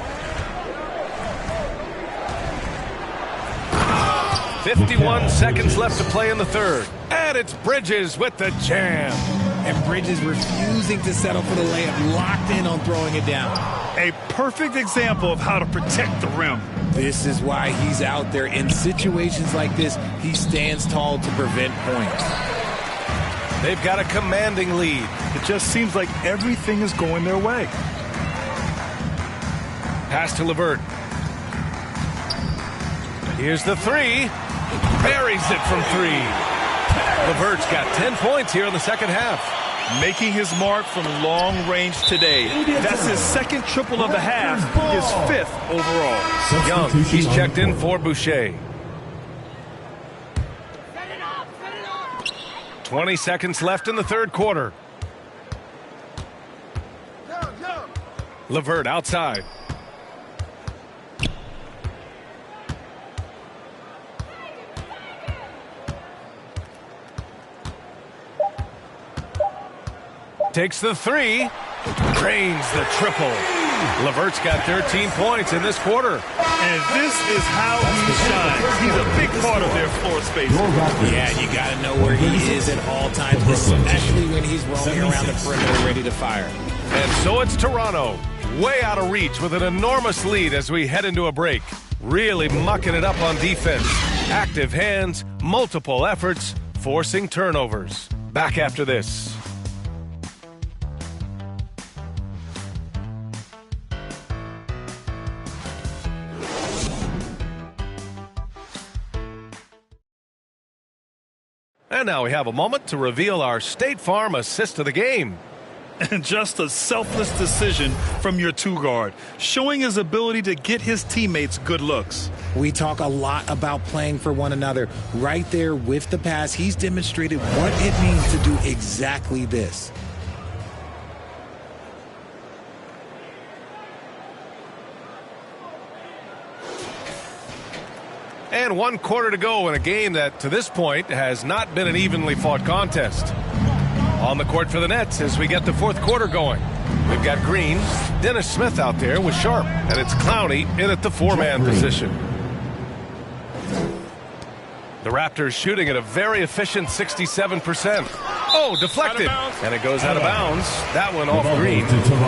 51 seconds left to play in the third. And it's Bridges with the jam. And Bridges refusing to settle for the layup, locked in on throwing it down. A perfect example of how to protect the rim. This is why he's out there. In situations like this, he stands tall to prevent points. They've got a commanding lead. It just seems like everything is going their way. Pass to LeVert. Here's the three. Buries it from 3. LeVert's got 10 points here in the second half. Making his mark from long range today. That's his second triple of the half, his 5th overall. Young, he's checked in for Boucher. 20 seconds left in the third quarter. LeVert outside. Takes the 3. Drains the triple. LeVert's got 13 points in this quarter. And this is how he shines. He's a big part of their floor space. Yeah, you got to know where he is at all times, especially when he's roaming around the perimeter ready to fire. And so it's Toronto, way out of reach with an enormous lead as we head into a break. Really mucking it up on defense. Active hands, multiple efforts, forcing turnovers. Back after this. And now we have a moment to reveal our State Farm assist of the game. And just a selfless decision from your 2-guard, showing his ability to get his teammates good looks. We talk a lot about playing for one another. Right there with the pass, he's demonstrated what it means to do exactly this. And 1 quarter to go in a game that, to this point, has not been an evenly fought contest. On the court for the Nets as we get the fourth quarter going. We've got Green, Dennis Smith out there with Sharp, and it's Clowney in at the 4-man position. The Raptors shooting at a very efficient 67%. Oh, deflected. And it goes out of bounds. That one off Green.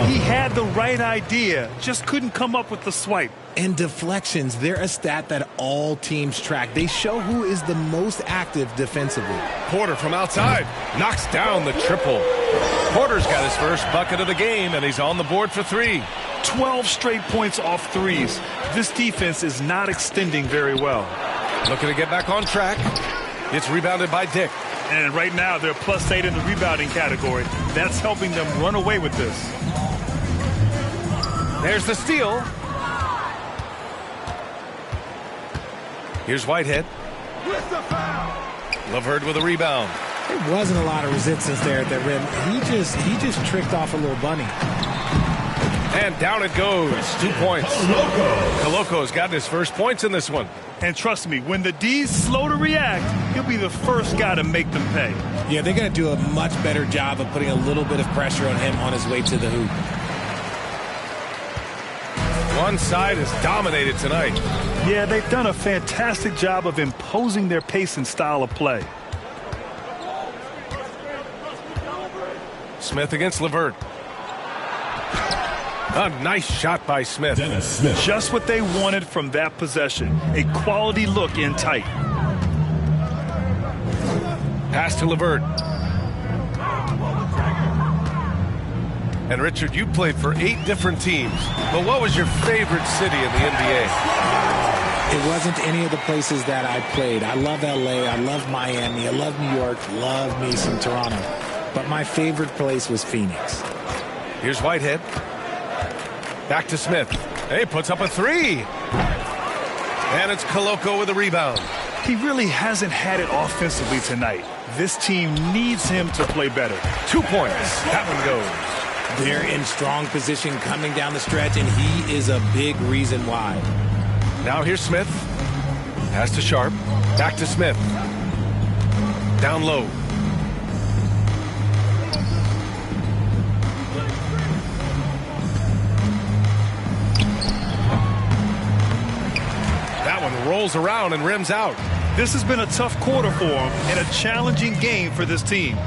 He had the right idea, just couldn't come up with the swipe. And deflections, they're a stat that all teams track. They show who is the most active defensively. Porter from outside knocks down the triple. Porter's got his first bucket of the game, and he's on the board for 3. 12 straight points off threes. This defense is not extending very well. Looking to get back on track. It's rebounded by Dick. And right now they're +8 in the rebounding category. That's helping them run away with this. There's the steal. Here's Whitehead. LeVert with a rebound. There wasn't a lot of resistance there at the rim. He just tricked off a little bunny. And down it goes. 2 points. Koloko's gotten his first points in this one. And trust me, when the D's slow to react, he'll be the first guy to make them pay. Yeah, they're going to do a much better job of putting a little bit of pressure on him on his way to the hoop. One side is dominated tonight. Yeah, they've done a fantastic job of imposing their pace and style of play. Smith against LeVert. A nice shot by Smith. Just what they wanted from that possession. A quality look in tight. Pass to LeVert. And Richard, you played for 8 different teams. But what was your favorite city in the NBA? It wasn't any of the places that I played. I love LA. I love Miami. I love New York. Love me some Toronto. But my favorite place was Phoenix. Here's Whitehead. Back to Smith. Hey, puts up a 3. And it's Koloko with a rebound. He really hasn't had it offensively tonight. This team needs him to play better. 2 points. That one goes. They're in strong position coming down the stretch, and he is a big reason why. Now here's Smith. Pass to Sharp. Back to Smith. Down low. That one rolls around and rims out. This has been a tough quarter for him and a challenging game for this team.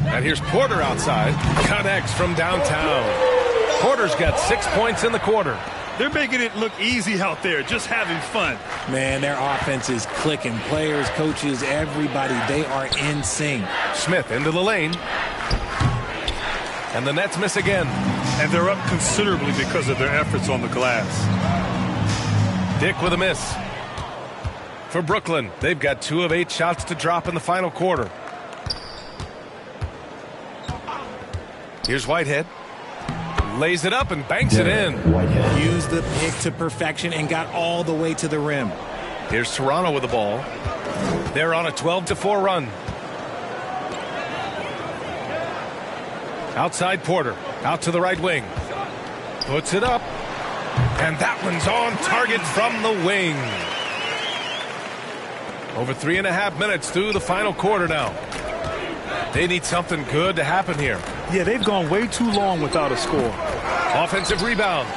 And here's Porter outside. Connects from downtown. Porter's got 6 points in the quarter. They're making it look easy out there, just having fun. Man, their offense is clicking. Players, coaches, everybody, they are in sync. Smith into the lane. And the Nets miss again. And they're up considerably because of their efforts on the glass. Dick with a miss. For Brooklyn, they've got 2 of 8 shots to drop in the final quarter. Here's Whitehead. Lays it up and banks it in. Used the pick to perfection and got all the way to the rim. Here's Toronto with the ball. They're on a 12-4 run. Outside Porter. Out to the right wing. Puts it up. And that one's on target from the wing. Over 3.5 minutes through the final quarter now. They need something good to happen here. Yeah, they've gone way too long without a score. Offensive rebound.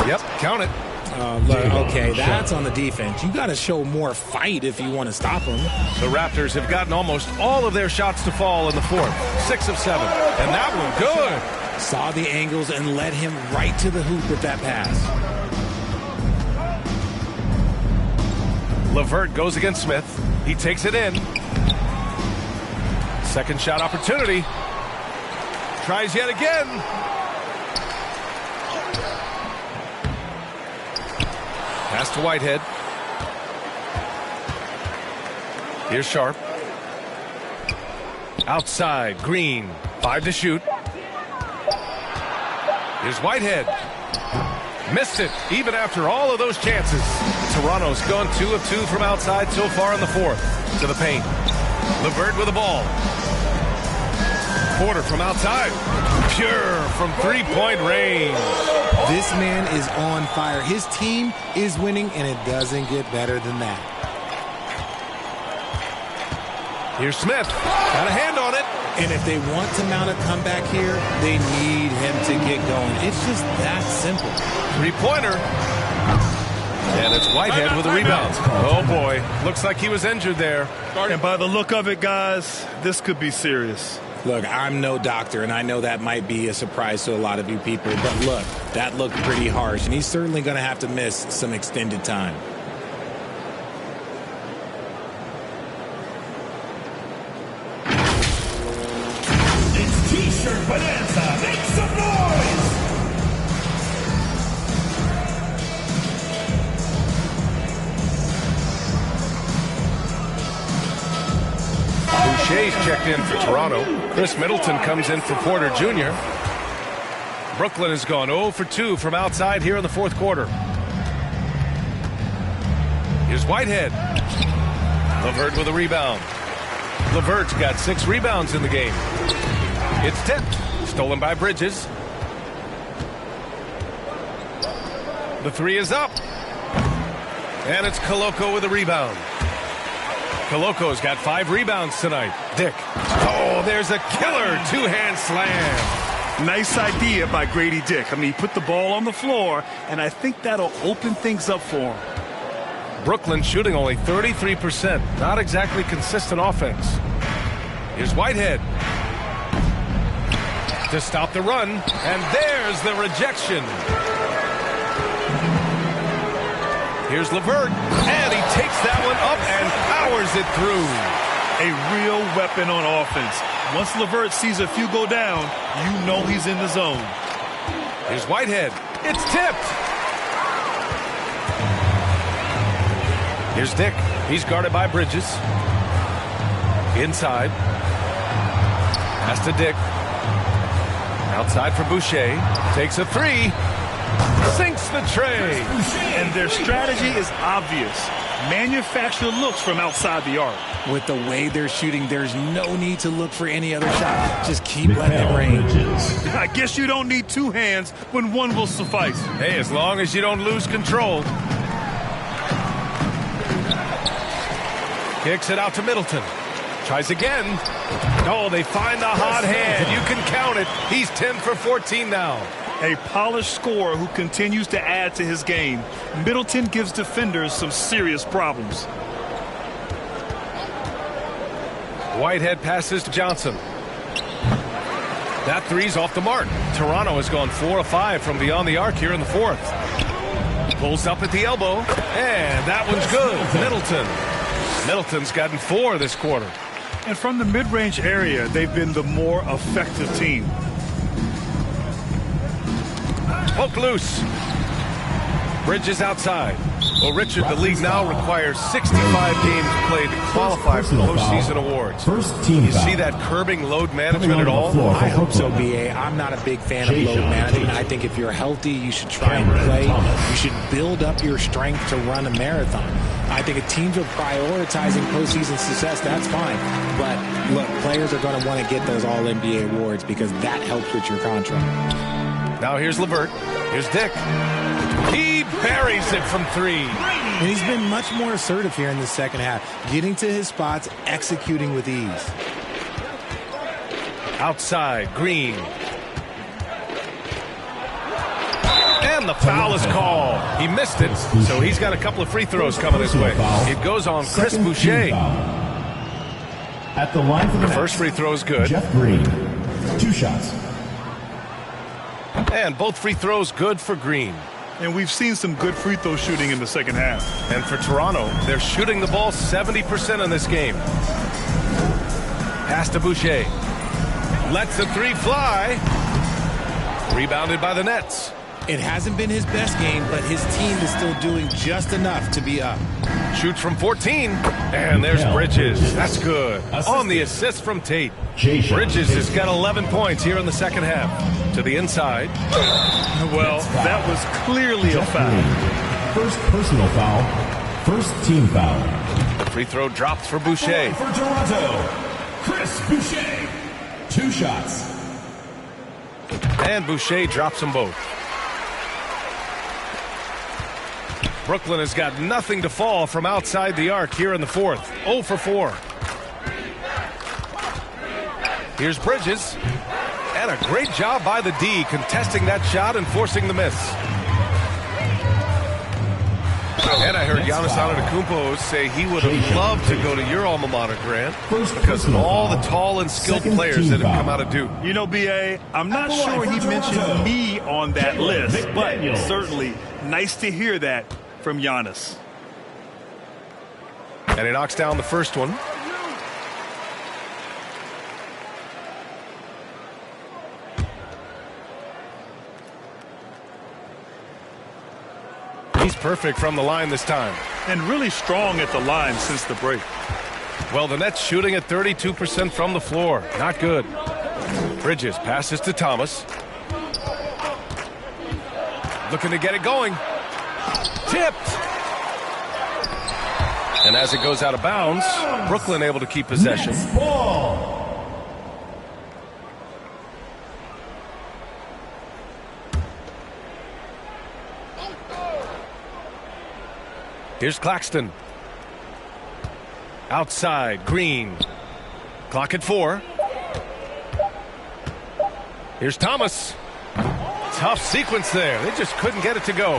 Yep, count it. Okay, that's on the defense. You got to show more fight if you want to stop them. The Raptors have gotten almost all of their shots to fall in the fourth. 6 of 7. And that one good. Saw the angles and led him right to the hoop with that pass. LeVert goes against Smith. He takes it in. Second shot opportunity. Tries yet again. Pass to Whitehead. Here's Sharp. Outside, Green. 5 to shoot. Here's Whitehead. Missed it, even after all of those chances. Toronto's gone 2 of 2 from outside so far in the fourth. To the paint. LeVert with the ball. Porter from outside. Pure from 3-point range. This man is on fire. His team is winning, and it doesn't get better than that. Here's Smith. Got a hand on it. And if they want to mount a comeback here, they need him to get going. It's just that simple. 3-pointer. And it's Whitehead with a rebound. Oh, boy. Looks like he was injured there. And by the look of it, guys, this could be serious. Look, I'm no doctor, and I know that might be a surprise to a lot of you people. But look, that looked pretty harsh, and he's certainly going to have to miss some extended time. It's T-shirt Bonanza. Make some noise! Boucher's checked in for Toronto. Chris Middleton comes in for Porter Jr. Brooklyn has gone 0 for 2 from outside here in the fourth quarter. Here's Whitehead. LeVert with a rebound. LeVert's got 6 rebounds in the game. It's tipped. Stolen by Bridges. The 3 is up. And it's Koloko with a rebound. Coloco's got 5 rebounds tonight. Dick. Oh, there's a killer two-hand slam. Nice idea by Grady Dick. I mean, he put the ball on the floor, and I think that'll open things up for him. Brooklyn shooting only 33%. Not exactly consistent offense. Here's Whitehead to stop the run, and there's the rejection. Here's LeVert, and he takes that one up and powers it through. A real weapon on offense. Once LeVert sees a few go down, you know he's in the zone. Here's Whitehead. It's tipped. Here's Dick. He's guarded by Bridges. Inside. Pass to Dick. Outside for Boucher. Takes a 3. Sinks the tray. And their strategy is obvious. Manufacture looks from outside the arc. With the way they're shooting, there's no need to look for any other shot. Just keep letting it rain. I guess you don't need 2 hands when 1 will suffice. Hey, as long as you don't lose control. Kicks it out to Middleton. Tries again. Oh, they find the hot hand. You can count it. He's 10 for 14 now. A polished scorer who continues to add to his game. Middleton gives defenders some serious problems. Whitehead passes to Johnson. That 3's off the mark. Toronto has gone 4 of 5 from beyond the arc here in the 4th. Pulls up at the elbow, and that one's good. Middleton's gotten 4 this quarter. And from the mid-range area, they've been the more effective team. Poke loose. Bridges outside. Well, Richard, the league now requires 65 games played to qualify for postseason awards. You see that curbing load management at all? I hope so, B.A. I'm not a big fan of load management. I think if you're healthy, you should try and play. You should build up your strength to run a marathon. I think if teams are prioritizing postseason success, that's fine. But, look, players are going to want to get those All-NBA awards because that helps with your contract. Now here's LeVert. Here's Dick. He buries it from 3. And he's been much more assertive here in the second half, getting to his spots, executing with ease. Outside, Green. And the foul is called. He missed it, so he's got a couple of free throws coming his way. It goes on Chris Boucher. At the line for the first free throw is good. Jeff Green, 2 shots. And both free throws good for Green. And we've seen some good free throw shooting in the second half. And for Toronto, they're shooting the ball 70% in this game. Pass to Boucher. Lets the 3 fly. Rebounded by the Nets. It hasn't been his best game, but his team is still doing just enough to be up. Shoots from 14. And there's Bridges. That's good. On the assist from Tate. Bridges has got 11 points here in the second half. To the inside. Well, that was clearly a foul. First personal foul. First team foul. The free throw drops for Boucher. For Toronto, Chris Boucher. 2 shots. And Boucher drops them both. Brooklyn has got nothing to fall from outside the arc here in the 4th. 0 for 4. Here's Bridges. And a great job by the D contesting that shot and forcing the miss. And I heard Giannis Antetokounmpo say he would have loved to go to your alma mater, Grant, because of all the tall and skilled players that have come out of Duke. You know, B.A., I'm not sure he mentioned me on that list, but certainly nice to hear that from Giannis. And he knocks down the first one. He's perfect from the line this time. And really strong at the line since the break. Well, the Nets shooting at 32% from the floor. Not good. Bridges passes to Thomas. Looking to get it going. Tipped. And as it goes out of bounds, Brooklyn able to keep possession. Here's Claxton. Outside, Green. Clock at 4. Here's Thomas. Tough sequence there. They just couldn't get it to go.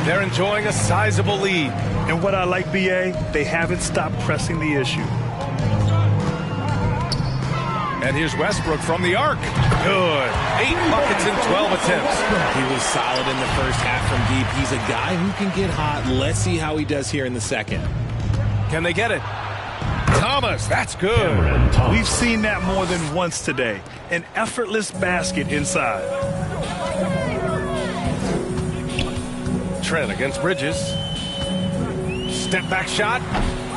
They're enjoying a sizable lead. And what I like, BA, they haven't stopped pressing the issue. And here's Westbrook from the arc. Good. 8 buckets in 12 attempts. He was solid in the first half from deep. He's a guy who can get hot. Let's see how he does here in the second. Can they get it? Thomas, that's good. We've seen that more than once today. An effortless basket inside. Trent against Bridges. Step back shot.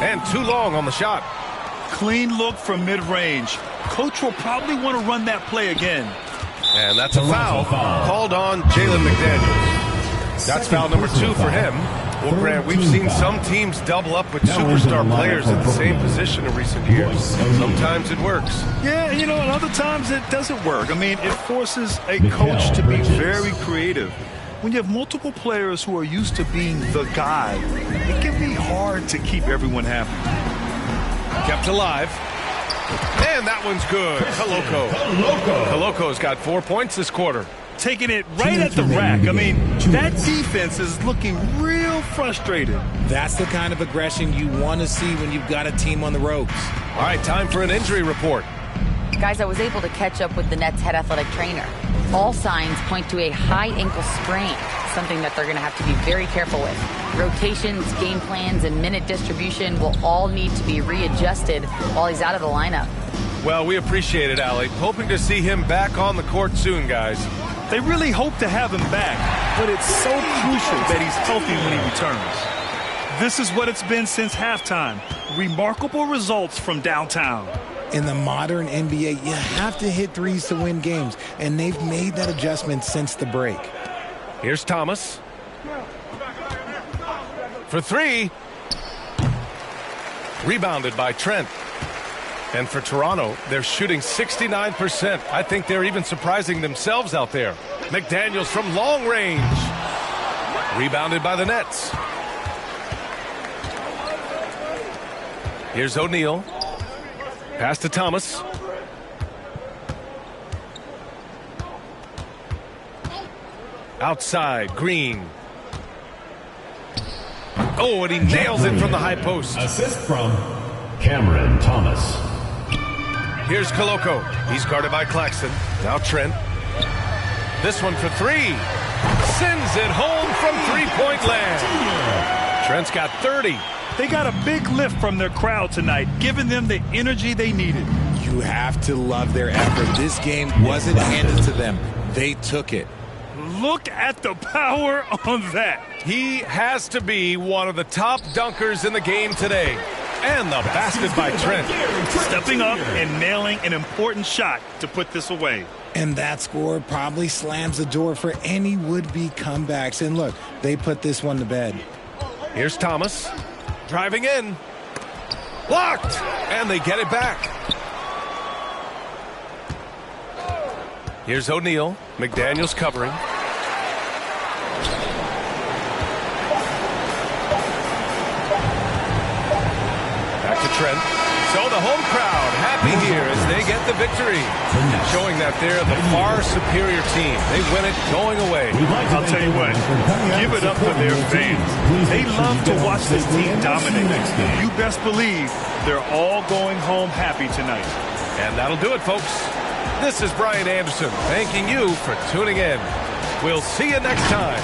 And too long on the shot. Clean look from mid-range. Coach will probably want to run that play again. And that's a foul called on Jalen McDaniels. That's foul number 2 for him. Well, Grant, we've seen some teams double up with superstar players at the same position in recent years. Sometimes it works. Yeah, and other times it doesn't work. I mean, it forces a coach to be very creative. When you have multiple players who are used to being the guy, it can be hard to keep everyone happy. Kept alive. And that one's good. Koloko's got 4 points this quarter. Taking it right at the rack. I mean, that defense is looking real frustrated. That's the kind of aggression you want to see when you've got a team on the ropes. All right, time for an injury report. Guys, I was able to catch up with the Nets head athletic trainer. All signs point to a high ankle sprain, something that they're going to have to be very careful with. Rotations, game plans, and minute distribution will all need to be readjusted while he's out of the lineup. Well, we appreciate it, Allie. Hoping to see him back on the court soon, guys. They really hope to have him back, but it's so crucial that he's healthy when he returns. This is what it's been since halftime. Remarkable results from downtown. In the modern NBA, you have to hit threes to win games, and they've made that adjustment since the break. Here's Thomas. For 3. Rebounded by Trent. And for Toronto, they're shooting 69%. I think they're even surprising themselves out there. McDaniels from long range. Rebounded by the Nets. Here's O'Neal. Pass to Thomas. Outside, Green. Oh, and he nails it from the high post. Assist from Cameron Thomas. Here's Koloko. He's guarded by Claxton. Now Trent. This one for 3. Sends it home from three-point land. Trent's got 30. They got a big lift from their crowd tonight, giving them the energy they needed. You have to love their effort. This game wasn't handed to them. They took it. Look at the power on that. He has to be one of the top dunkers in the game today. And the basket by Trent. Stepping up and nailing an important shot to put this away. And that score probably slams the door for any would-be comebacks. And look, they put this one to bed. Here's Thomas. Driving in. Blocked. And they get it back. Here's O'Neal. McDaniels covering. Back to Trent. So the home crowd happy here as they get the victory. Showing that they're the far superior team. They win it going away. I'll tell you what, give it up for their fans. They love to watch this team dominate. You best believe they're all going home happy tonight. And that'll do it, folks. This is Brian Anderson thanking you for tuning in. We'll see you next time.